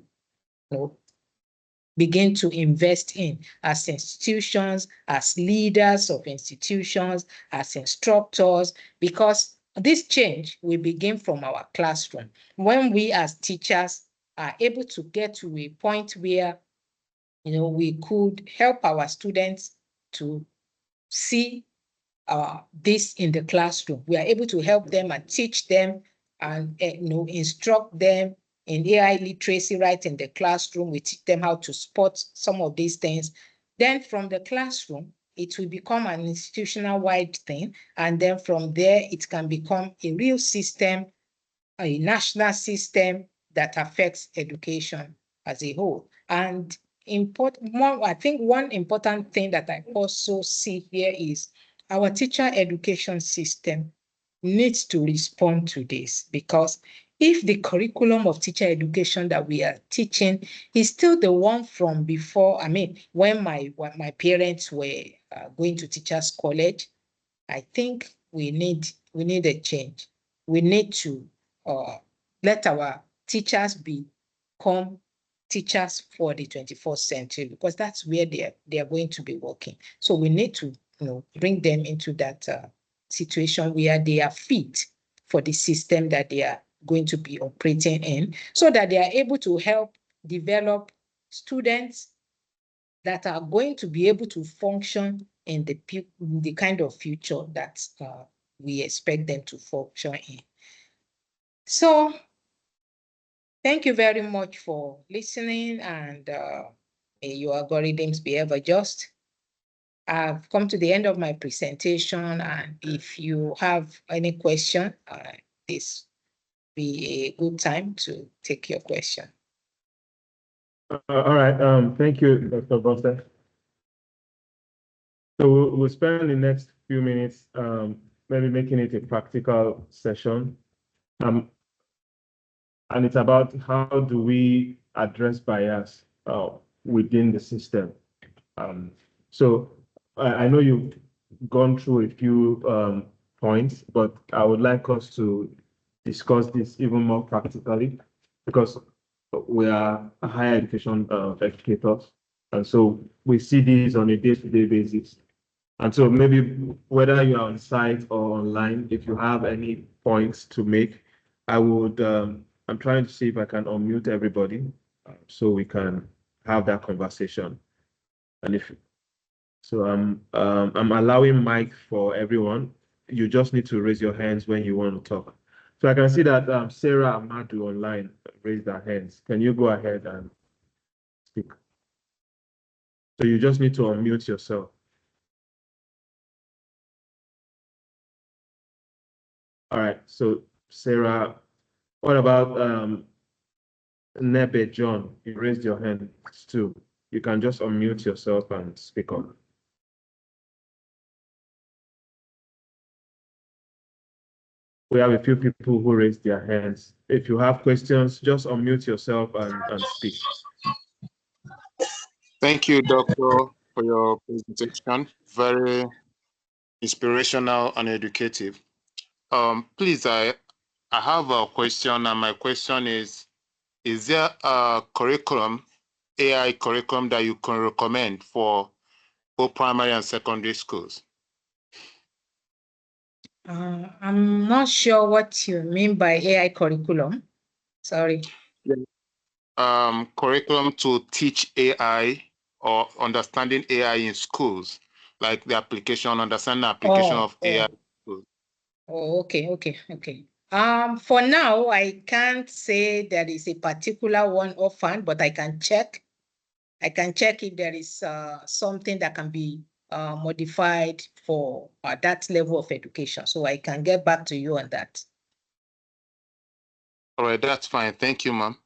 begin to invest in as institutions, as leaders of institutions, as instructors, because this change will begin from our classroom. When we as teachers are able to get to a point where we could help our students to see this in the classroom. We are able to help them and teach them and instruct them in AI literacy right in the classroom. We teach them how to spot some of these things. Then from the classroom, it will become an institutional-wide thing. And then from there, it can become a real system, a national system that affects education as a whole. And I think one important thing that I also see here is our teacher education system needs to respond to this, because if the curriculum of teacher education that we are teaching is still the one from before, when my parents were going to teachers college, I think we need a change. We need to let our teachers become teachers for the 21st century, because that's where they are going to be working. So we need to bring them into that situation where they are fit for the system that they are going to be operating in, so that they are able to help develop students that are going to be able to function in the kind of future that we expect them to function in. So thank you very much for listening, and may your algorithms be ever just. I've come to the end of my presentation, and if you have any question, this be a good time to take your question. All right. Thank you, Dr. Bosede. So we'll spend the next few minutes maybe making it a practical session. And it's about how do we address bias within the system. So I know you've gone through a few points, but I would like us to discuss this even more practically because we are higher education educators. And so we see these on a day-to-day basis. And so maybe whether you're on site or online, if you have any points to make, I would, I'm trying to see if I can unmute everybody so we can have that conversation. And if so, I'm allowing mic for everyone. You just need to raise your hands when you want to talk. So I can see that Sarah Amadu online raised her hands. Can you go ahead and speak? So you just need to unmute yourself. All right. So Sarah, what about Nebe John? You raised your hand too. You can just unmute yourself and speak up. We have a few people who raised their hands. If you have questions, just unmute yourself and speak. Thank you, Doctor, for your presentation. Very inspirational and educative. Please, I have a question, and my question is there a curriculum, AI curriculum, that you can recommend for both primary and secondary schools? I'm not sure what you mean by AI curriculum. Sorry. Curriculum to teach AI or understanding AI in schools, like the application, understanding the application of AI. Oh, okay. For now, I can't say there is a particular one offhand, but I can check. I can check if there is something that can be modified for that level of education. So I can get back to you on that. All right, that's fine. Thank you, ma'am.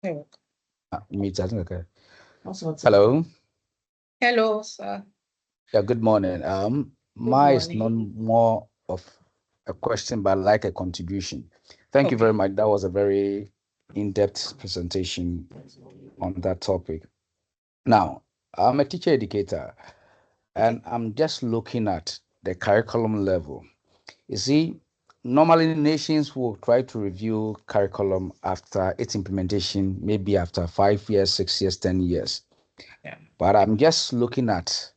Hello. Hello, sir. Yeah, good morning. Mine is not more of a question, but like a contribution. Thank you very much. That was a very in-depth presentation on that topic. Now, I'm a teacher educator, and I'm just looking at the curriculum level. You see, normally nations will try to review curriculum after its implementation, maybe after 5 years, 6 years, 10 years. Yeah. But I'm just looking at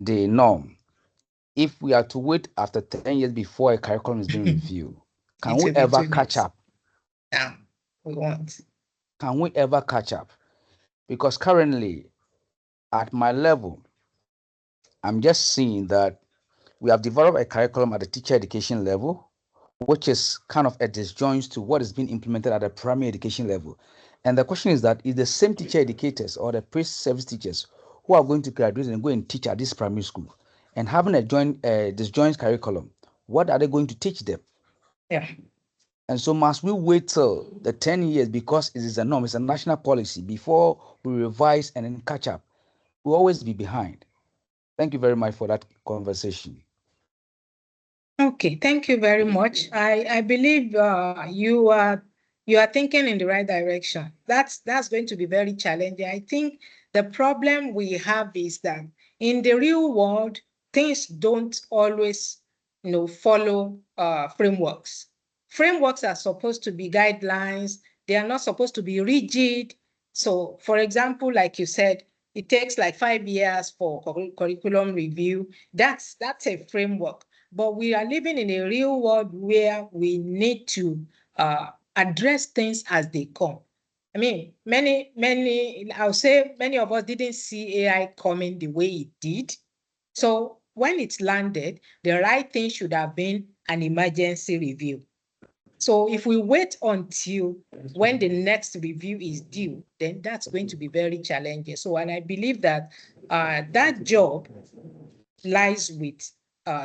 the norm. If we are to wait after 10 years before a curriculum is being reviewed, can we ever catch up? Yeah, we won't. Can we ever catch up? Because currently, at my level, I'm just seeing that we have developed a curriculum at the teacher education level, which is kind of a disjoint to what is being implemented at the primary education level. And the question is that is the same teacher educators or the pre-service teachers who are going to graduate and go and teach at this primary school and having a disjoint curriculum, what are they going to teach them? Yeah. And so must we wait till the 10 years because it is a norm, it's a national policy before we revise and then catch up? We'll always be behind. Thank you very much for that conversation. Okay, thank you very much. I believe you are thinking in the right direction. That's going to be very challenging. I think the problem we have is that in the real world, things don't always, follow frameworks. Frameworks are supposed to be guidelines. They are not supposed to be rigid. So, for example, like you said, it takes like 5 years for curriculum review. That's a framework. But we are living in a real world where we need to address things as they come. I mean, I'll say many of us didn't see AI coming the way it did. So when it landed, the right thing should have been an emergency review. So if we wait until when the next review is due, then that's going to be very challenging. So, and I believe that that job lies with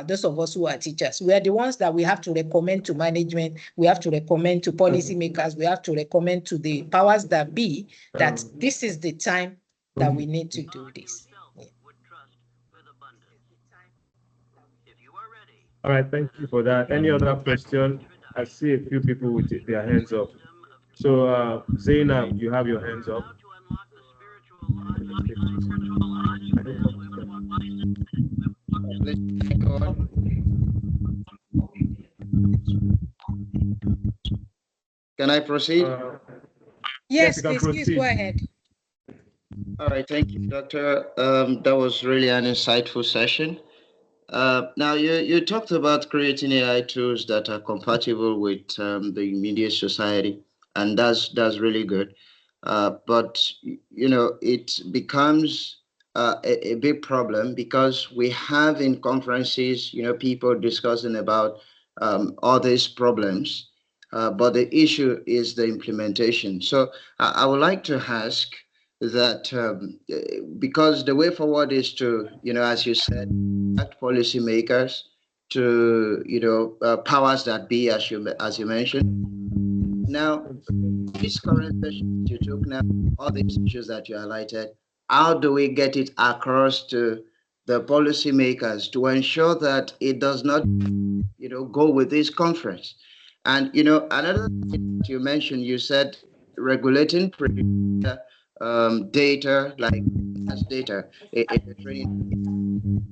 those of us who are teachers. We are the ones that we have to recommend to management, we have to recommend to policymakers, we have to recommend to the powers that be that this is the time that we need to do this. All right, thank you for that. Any other question? I see a few people with their hands up. So, Zainab, you have your hands up. Can I proceed? Yes, you can please go ahead. All right, thank you, Doctor. That was really an insightful session. Now, you talked about creating AI tools that are compatible with the immediate society, and that's really good. But it becomes a big problem because we have in conferences, people discussing about all these problems, but the issue is the implementation. So I would like to ask that because the way forward is to, as you said, policymakers to powers that be, as you mentioned. Now, this current session you took now, all these issues that you highlighted, how do we get it across to the policymakers to ensure that it does not go with this conference? And another thing that you mentioned, you said regulating data like as data in the training.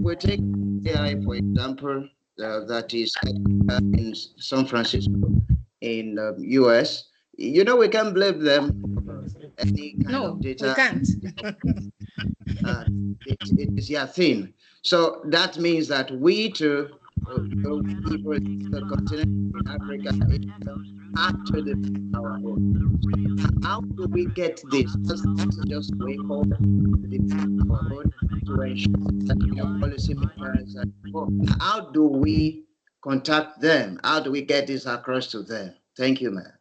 We take AI, for example, that is in San Francisco in US. We can't blame them for any kind of data. We can't. It is their thing. So that means that we too, people in the continent in Africa, actually our own. How do we get this? Because that's just a way forward to ensure that policymakers are involved. How do we contact them? How do we get this across to them? Thank you, ma'am.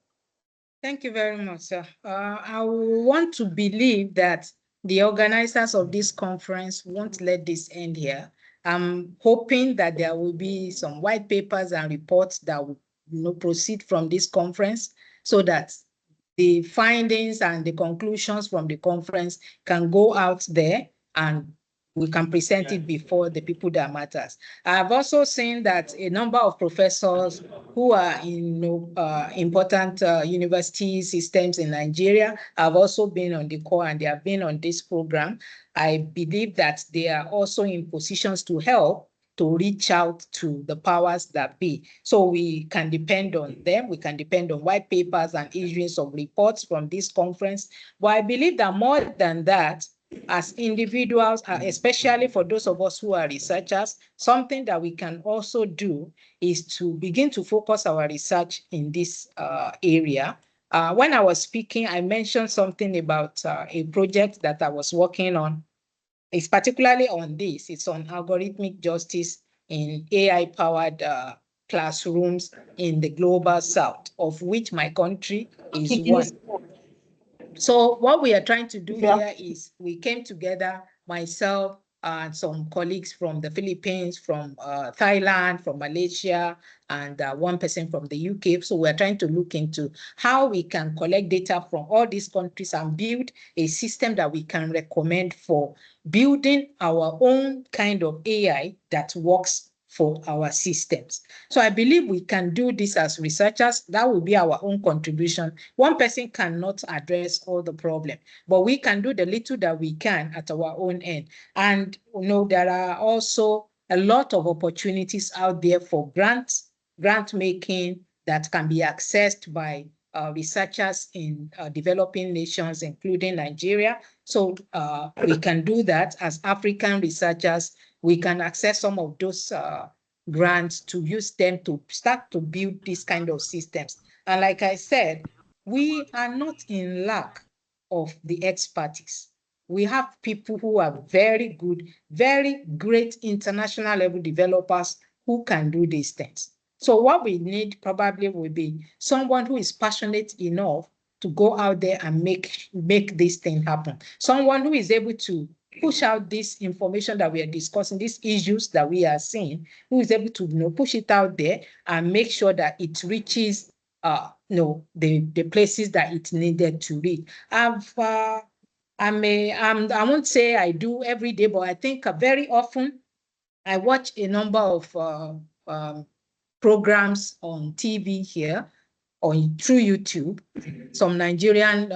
Thank you very much, sir. I want to believe that the organizers of this conference won't let this end here. I'm hoping that there will be some white papers and reports that will proceed from this conference so that the findings and the conclusions from the conference can go out there and we can present it before the people that matters. I've also seen that a number of professors who are in important university systems in Nigeria have also been on the call and they have been on this program. I believe that they are also in positions to help to reach out to the powers that be. So we can depend on them. We can depend on white papers and issues of reports from this conference. But I believe that more than that, as individuals, especially for those of us who are researchers, something that we can also do is to begin to focus our research in this area. When I was speaking, I mentioned something about a project that I was working on. It's particularly on this. It's on algorithmic justice in AI-powered classrooms in the global south, of which my country is one. So what we are trying to do here is we came together, myself and some colleagues from the Philippines, from Thailand, from Malaysia, and one person from the UK. So we're trying to look into how we can collect data from all these countries and build a system that we can recommend for building our own kind of AI that works for our systems. So I believe we can do this as researchers. That will be our own contribution. One person cannot address all the problem, but we can do the little that we can at our own end. And there are also a lot of opportunities out there for grant making that can be accessed by researchers in developing nations, including Nigeria. So we can do that as African researchers. We can access some of those grants to use them to start to build these kind of systems. And like I said, we are not in lack of the expertise. We have people who are very good, very great international level developers who can do these things. So what we need probably will be someone who is passionate enough to go out there and make this thing happen. Someone who is able to push out this information that we are discussing, these issues that we are seeing, who is able to push it out there and make sure that it reaches the places that it needed to reach. I won't say I do every day, but I think very often I watch a number of programs on TV here or through YouTube. Some Nigerian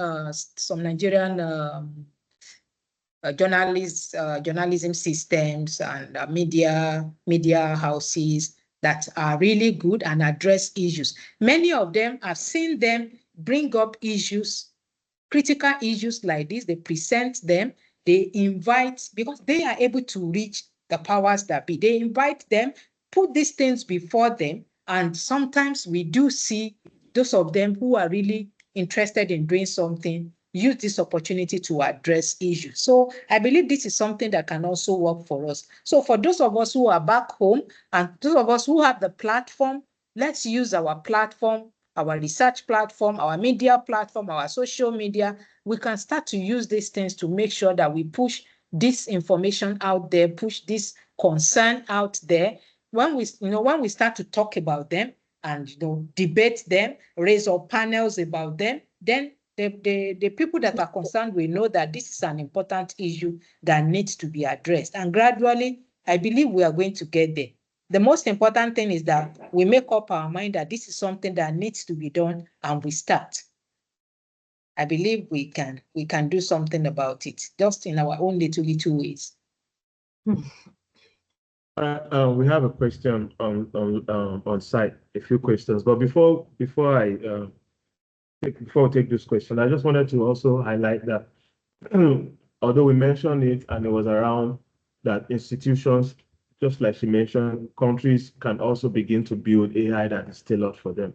journalism systems and media houses that are really good and address issues. Many of them, I've seen them bring up issues, critical issues like this. They present them, they invite, because they are able to reach the powers that be. They invite them, put these things before them, and sometimes we do see those of them who are really interested in doing something use this opportunity to address issues. So I believe this is something that can also work for us. So for those of us who are back home and those of us who have the platform, let's use our platform, our research platform, our media platform, our social media. We can start to use these things to make sure that we push this information out there, push this concern out there. When we start to talk about them and debate them, raise up panels about them, then the people that are concerned will know that this is an important issue that needs to be addressed. And gradually, I believe we are going to get there. The most important thing is that we make up our mind that this is something that needs to be done and we start. I believe we can do something about it, just in our own little ways. We have a question on site, a few questions, but before we take this question, I just wanted to also highlight that although we mentioned it and it was around that institutions, just like she mentioned, countries can also begin to build AI that is tailored for them.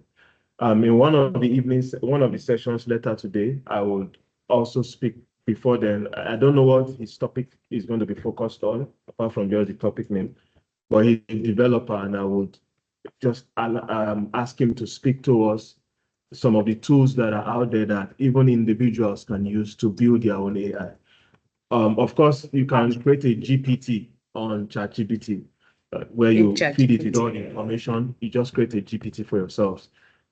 In one of the sessions later today, I would also speak before then. I don't know what his topic is going to be focused on, apart from just the topic name, but he's a developer, and I would just ask him to speak to us some of the tools that are out there that even individuals can use to build their own AI. Of course, you can create a GPT on ChatGPT, where you feed it with all the information. You just create a GPT for yourselves,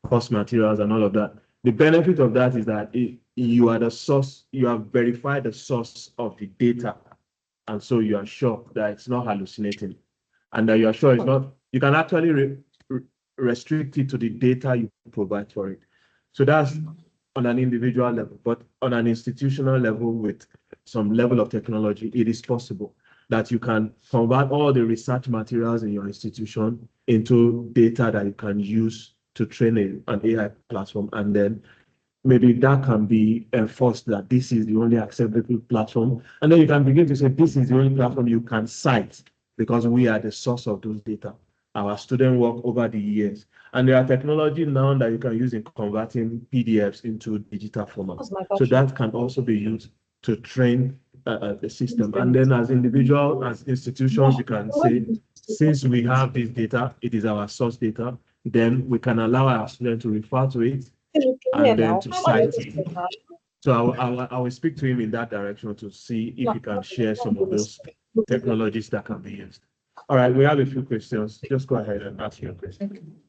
course materials and all of that. The benefit of that is that you are the source, you have verified the source of the data. And so you are sure that it's not hallucinating. And that you are sure it's not, you can actually restrict it to the data you provide for it. So that's on an individual level, but on an institutional level with some level of technology, it is possible that you can convert all the research materials in your institution into data that you can use to train an AI platform. And then maybe that can be enforced that this is the only acceptable platform. And then you can begin to say, this is the only platform you can cite because we are the source of those data. Our student work over the years. And there are technology now that you can use in converting PDFs into digital format. So that can also be used to train the system. And then as individual, as institutions, you can say, since we have this data, it is our source data, then we can allow our students to refer to it and then to cite it. So I will speak to him in that direction to see if he can share some of those technologies that can be used. All right, we have a few questions. Just go ahead and ask your question.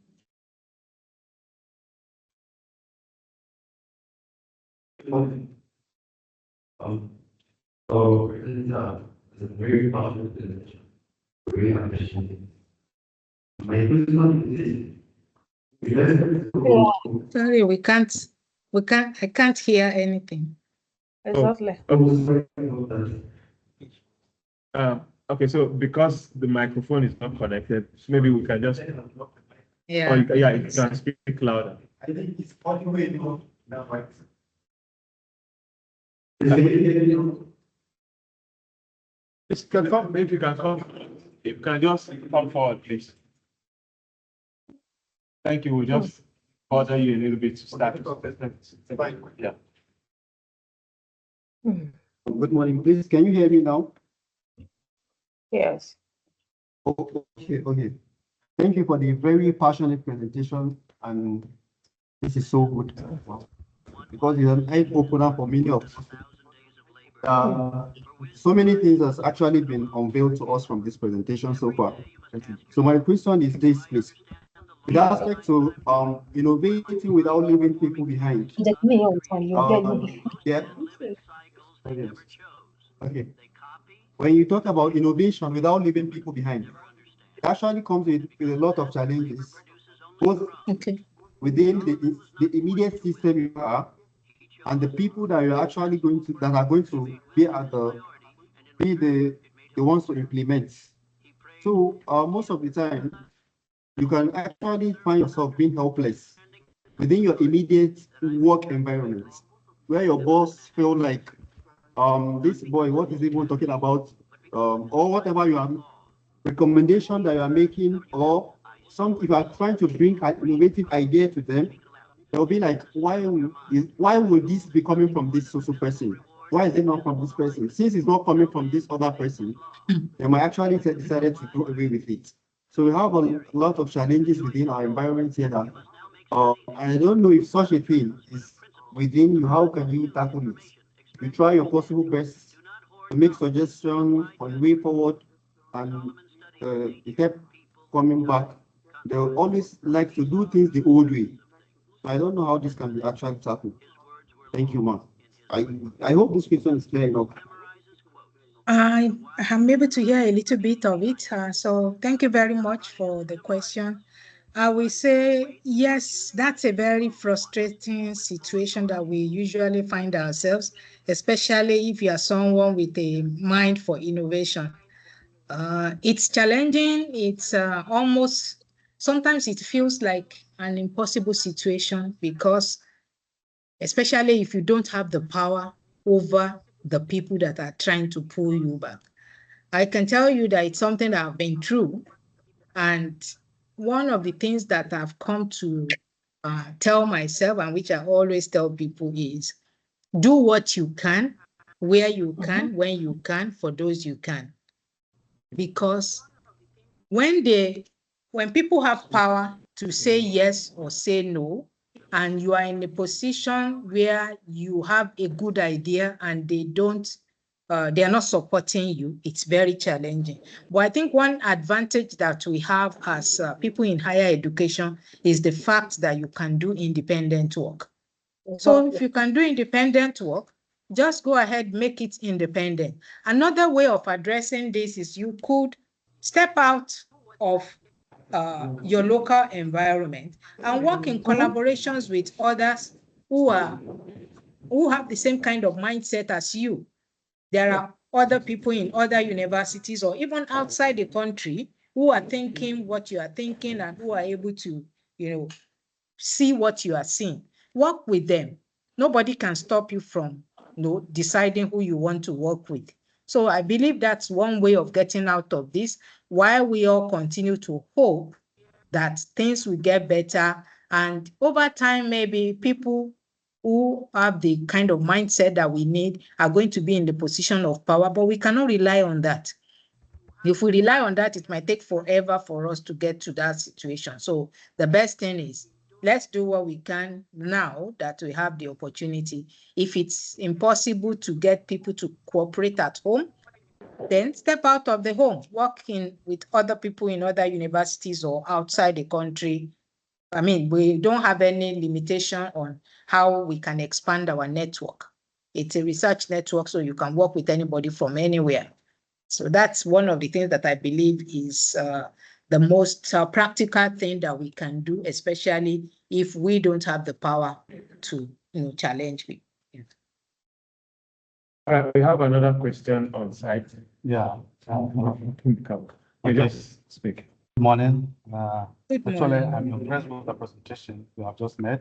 So it's a very powerful position. Very appreciated. My question is, sorry, I can't hear anything. Exactly. Okay, so because the microphone is not connected, so maybe we can just yeah, you can speak louder. I think it's anyway now, right? If you can just come forward, please. Thank you. We'll just bother you a little bit to start. Yeah. Good morning, please. Can you hear me now? Yes. Okay. Thank you for the very passionate presentation, and this is so good because it's an eye opener for many of us. So many things has actually been unveiled to us from this presentation so far. So my question is this, please. With respect to innovating without leaving people behind. Yeah. Okay. when you talk about innovation without leaving people behind, it actually comes with a lot of challenges, both within the immediate system you are and the people that you're actually going to that are going to be at the ones to implement. So most of the time, you can actually find yourself being helpless within your immediate work environment, where your boss feel like this boy, what is he even talking about? Or whatever you are recommendation that you are making, or some if you are trying to bring an innovative idea to them, they'll be like, why would this be coming from this social person? Why is it not from this person? Since it's not coming from this other person, they might actually decided to go away with it. So we have a lot of challenges within our environment here that I don't know if such a thing is within you. How can you tackle it? You try your possible best to make suggestions on the way forward, and you kept coming back. They'll always like to do things the old way. So I don't know how this can be actually tackled. Thank you, ma'am. I hope this question is clear enough. I am able to hear a little bit of it. So thank you very much for the question. I will say, yes, that's a very frustrating situation that we usually find ourselves, especially if you are someone with a mind for innovation. It's challenging. It's almost, sometimes it feels like an impossible situation because especially if you don't have the power over the people that are trying to pull you back. I can tell you that it's something that I've been through. And one of the things that I've come to tell myself, and which I always tell people, is do what you can, where you can, when you can, for those you can. Because when people have power to say yes or say no, and you are in a position where you have a good idea and they are not supporting you, it's very challenging. But I think one advantage that we have as people in higher education is the fact that you can do independent work. So if you can do independent work, just go ahead, make it independent. Another way of addressing this is you could step out of your local environment and work in collaborations with others who have the same kind of mindset as you. There are other people in other universities or even outside the country who are thinking what you are thinking and who are able to, see what you are seeing. Work with them. Nobody can stop you from, deciding who you want to work with. So I believe that's one way of getting out of this, while we all continue to hope that things will get better. And over time, maybe people who have the kind of mindset that we need are going to be in the position of power, but we cannot rely on that. If we rely on that, it might take forever for us to get to that situation. So the best thing is, let's do what we can now that we have the opportunity. If it's impossible to get people to cooperate at home, then step out of the home, work with other people in other universities or outside the country. I mean, we don't have any limitation on how we can expand our network. It's a research network, so you can work with anybody from anywhere. So that's one of the things that I believe is the most practical thing that we can do, especially if we don't have the power to challenge people. All right, we have another question on site. Yeah. You just speak. Good morning. Good Actually, morning. I'm impressed with the presentation you have just made.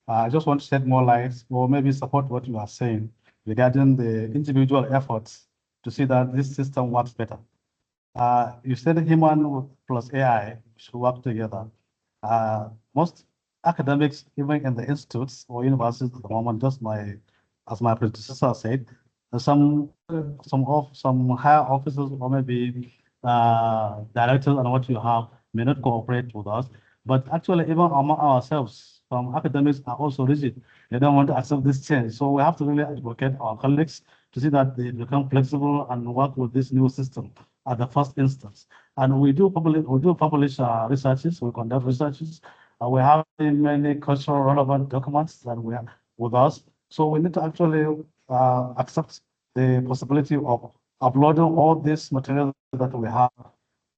I just want to shed more light or maybe support what you are saying regarding the individual efforts to see that this system works better. You said human plus AI should work together. Most academics, even in the institutes or universities at the moment, as my predecessor said, some higher officers or maybe directors and what you have may not cooperate with us. But actually, even among ourselves, some academics are also rigid. They don't want to accept this change. So we have to really advocate our colleagues to see that they become flexible and work with this new system at the first instance. And we do publish researches, we conduct researches. We have many cultural relevant documents that we have with us. So we need to actually accept the possibility of uploading all this material that we have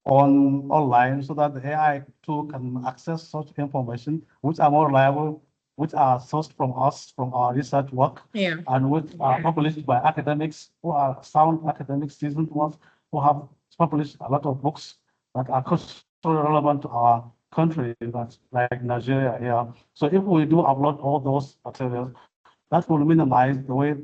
online so that the AI tool can access such information which are more reliable, which are sourced from us, from our research work, and which are published by academics who are sound academics, seasoned ones, who have published a lot of books that are culturally relevant to our country, that's like Nigeria here. So if we do upload all those materials, that will minimize the way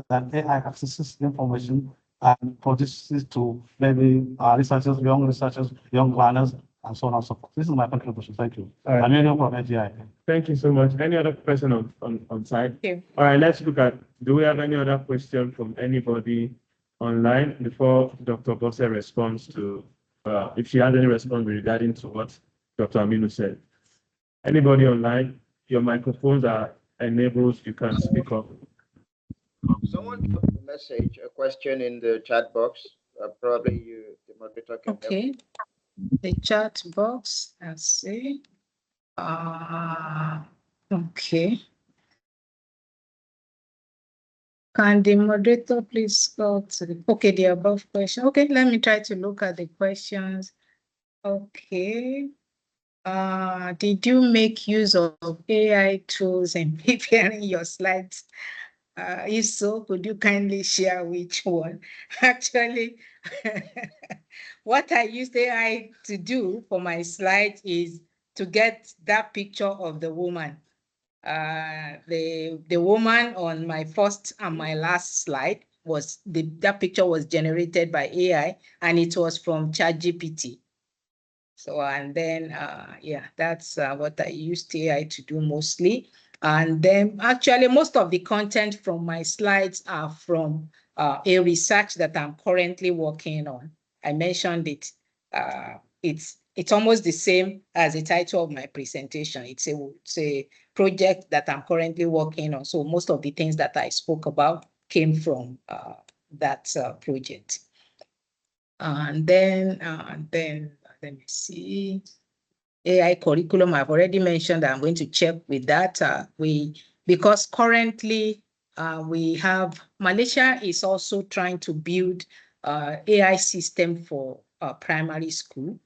that AI accesses information and produces to maybe researchers, young learners, and so on and so forth. This is my contribution. Thank you. All right. I'm William from AGI. Thank you so much. Any other person on site? Okay. All right, let's look at, do we have any other question from anybody online before Dr. Bosede responds to, if she has any response regarding to what Dr. Aminu said? Anybody online? Your microphones are enabled, you can speak up. Someone put a message, a question in the chat box. Probably you, the moderator, can help. Okay. The chat box, let's see. Okay. Can the moderator please go to the above question? Okay, let me try to look at the questions. Okay. Did you make use of AI tools in preparing your slides? If so, could you kindly share which one? Actually, what I used AI to do for my slides is to get that picture of the woman. The woman on my first and my last slide was that picture was generated by AI, and it was from ChatGPT. So, and then, yeah, that's what I used AI to do mostly. And then actually most of the content from my slides are from a research that I'm currently working on. I mentioned it. It's almost the same as the title of my presentation. It's a project that I'm currently working on. So most of the things that I spoke about came from that project. And then let me see. AI curriculum, I've already mentioned that I'm going to check with that. Because currently we have, Malaysia is also trying to build AI system for primary school.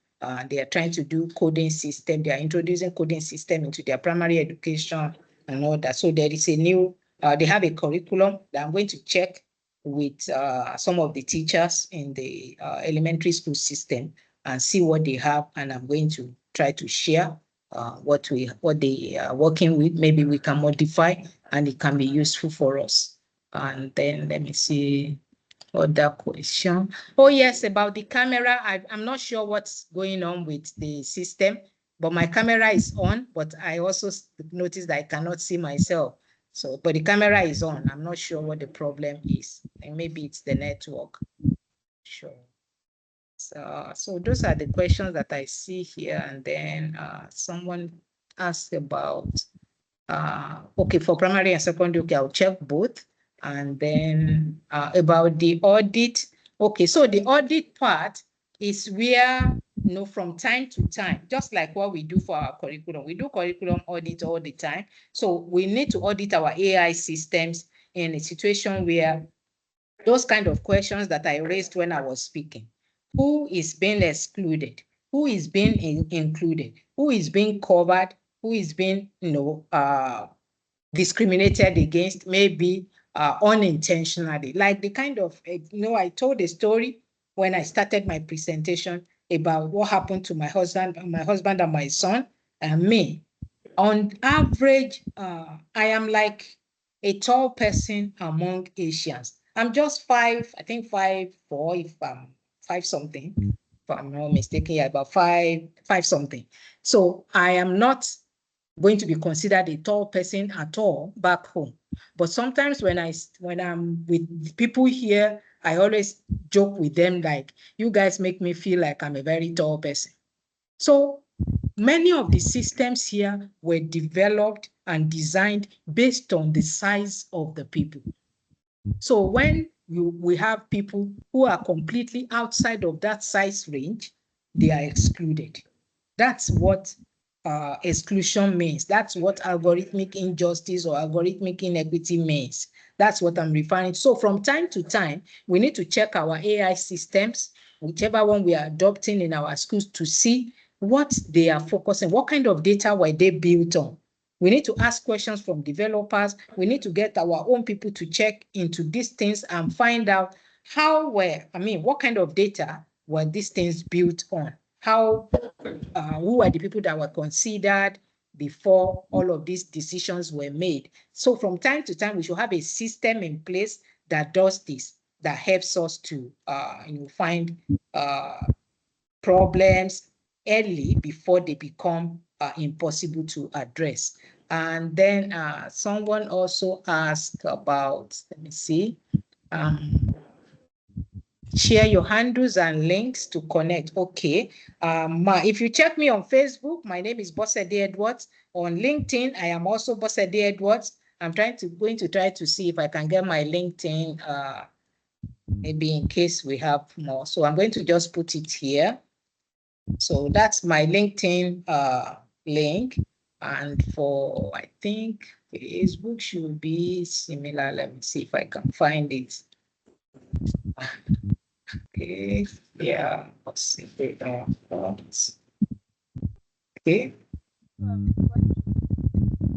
They are trying to do coding system. They are introducing coding system into their primary education and all that. So there is a new, they have a curriculum that I'm going to check with some of the teachers in the elementary school system and see what they have, and I'm going to try to share what they are working with. Maybe we can modify and it can be useful for us. And then let me see other question. Oh yes, about the camera. I'm not sure what's going on with the system, but my camera is on, but I also noticed that I cannot see myself. So, but the camera is on. I'm not sure what the problem is. And maybe it's the network. Sure. So those are the questions that I see here. And then someone asked about, okay, for primary and secondary, okay, I'll check both. And then about the audit. Okay, so the audit part is where, you know, from time to time, just like what we do for our curriculum, we do curriculum audit all the time. So we need to audit our AI systems in a situation where those kind of questions that I raised when I was speaking. Who is being excluded? Who is being included? Who is being covered? Who is being, you know, discriminated against, maybe unintentionally? Like the kind of, you know, I told a story when I started my presentation about what happened to my husband and my son and me. On average, I am like a tall person among Asians. I'm just I think 5'4", if I'm 5 something, if I'm not mistaken, yeah, about five something. So I am not going to be considered a tall person at all back home. But sometimes when I'm with people here, I always joke with them like, you guys make me feel like I'm a very tall person. So many of the systems here were developed and designed based on the size of the people. So when we have people who are completely outside of that size range, they are excluded. That's what exclusion means. That's what algorithmic injustice or algorithmic inequity means. That's what I'm referring to. So from time to time, we need to check our AI systems, whichever one we are adopting in our schools, to see what they are focusing, what kind of data were they built on. We need to ask questions from developers. We need to get our own people to check into these things and find out what kind of data were these things built on? Who were the people that were considered before all of these decisions were made? So from time to time, we should have a system in place that does this, that helps us to find problems early before they become impossible to address. And then someone also asked about, let me see, share your handles and links to connect. Okay. If you check me on Facebook, my name is Bosede Edwards. On LinkedIn, I am also Bosede Edwards. I'm going to try to see if I can get my LinkedIn, maybe in case we have more. So I'm going to just put it here. So that's my LinkedIn link. And for, I think Facebook should be similar. Let me see if I can find it. Okay, yeah, let's see. Okay.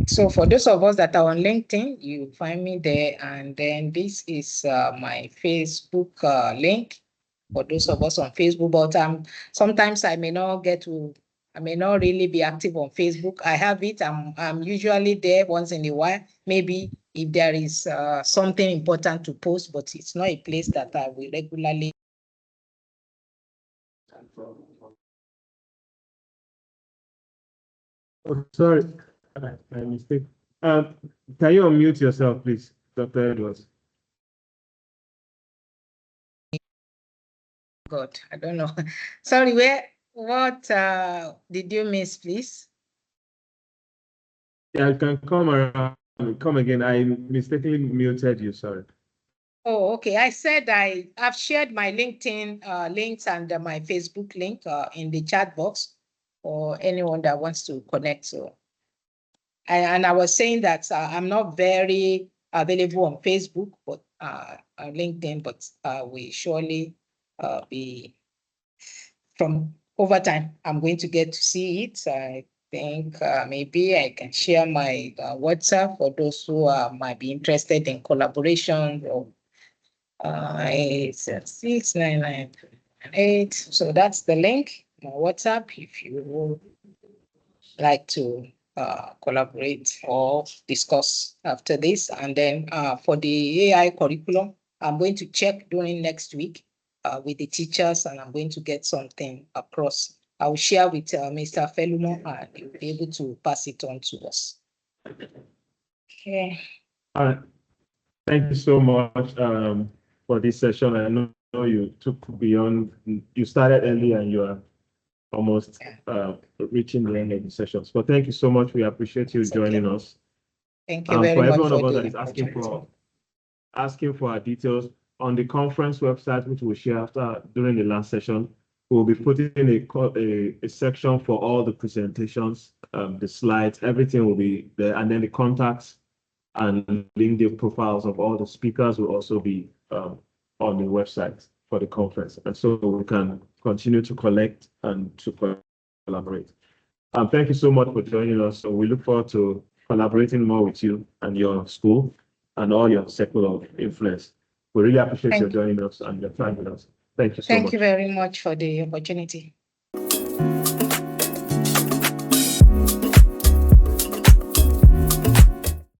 So for those of us that are on LinkedIn, you find me there. And then this is my Facebook link for those of us on Facebook. But sometimes I may not really be active on Facebook. I have it. I'm usually there once in a while. Maybe if there is something important to post, but it's not a place that I will regularly. Oh, sorry, my mistake. Can you unmute yourself, please, Dr. Edwards? God, I don't know. Sorry, what did you miss, please? Yeah, you can come around. Come again. I mistakenly muted you. Sorry. Oh, okay. I said I've shared my LinkedIn links and my Facebook link in the chat box for anyone that wants to connect. So, and I was saying that I'm not very available on Facebook, but LinkedIn, but we surely be from over time. I'm going to get to see it. I think maybe I can share my WhatsApp for those who might be interested in collaboration. Or, 69998. So that's the link, my WhatsApp, if you would like to collaborate or discuss after this. And then for the AI curriculum, I'm going to check during next week with the teachers, and I'm going to get something across. I will share with Mr. Felumo, and he'll be able to pass it on to us. Okay. All right. Thank you so much for this session. I know you took beyond, you started early and you are almost reaching the end of the sessions. But thank you so much. We appreciate you joining us. Thank you very much. For everyone of us that is asking for our details on the conference website, which we'll share during the last session, we'll be putting in a section for all the presentations, the slides, everything will be there, and then the contacts and LinkedIn profiles of all the speakers will also be on the website for the conference. And so we can continue to collect and to collaborate. Thank you so much for joining us. So we look forward to collaborating more with you and your school and all your circle of influence. We really appreciate you joining us and your time with us. Thank you so much. Thank you very much for the opportunity.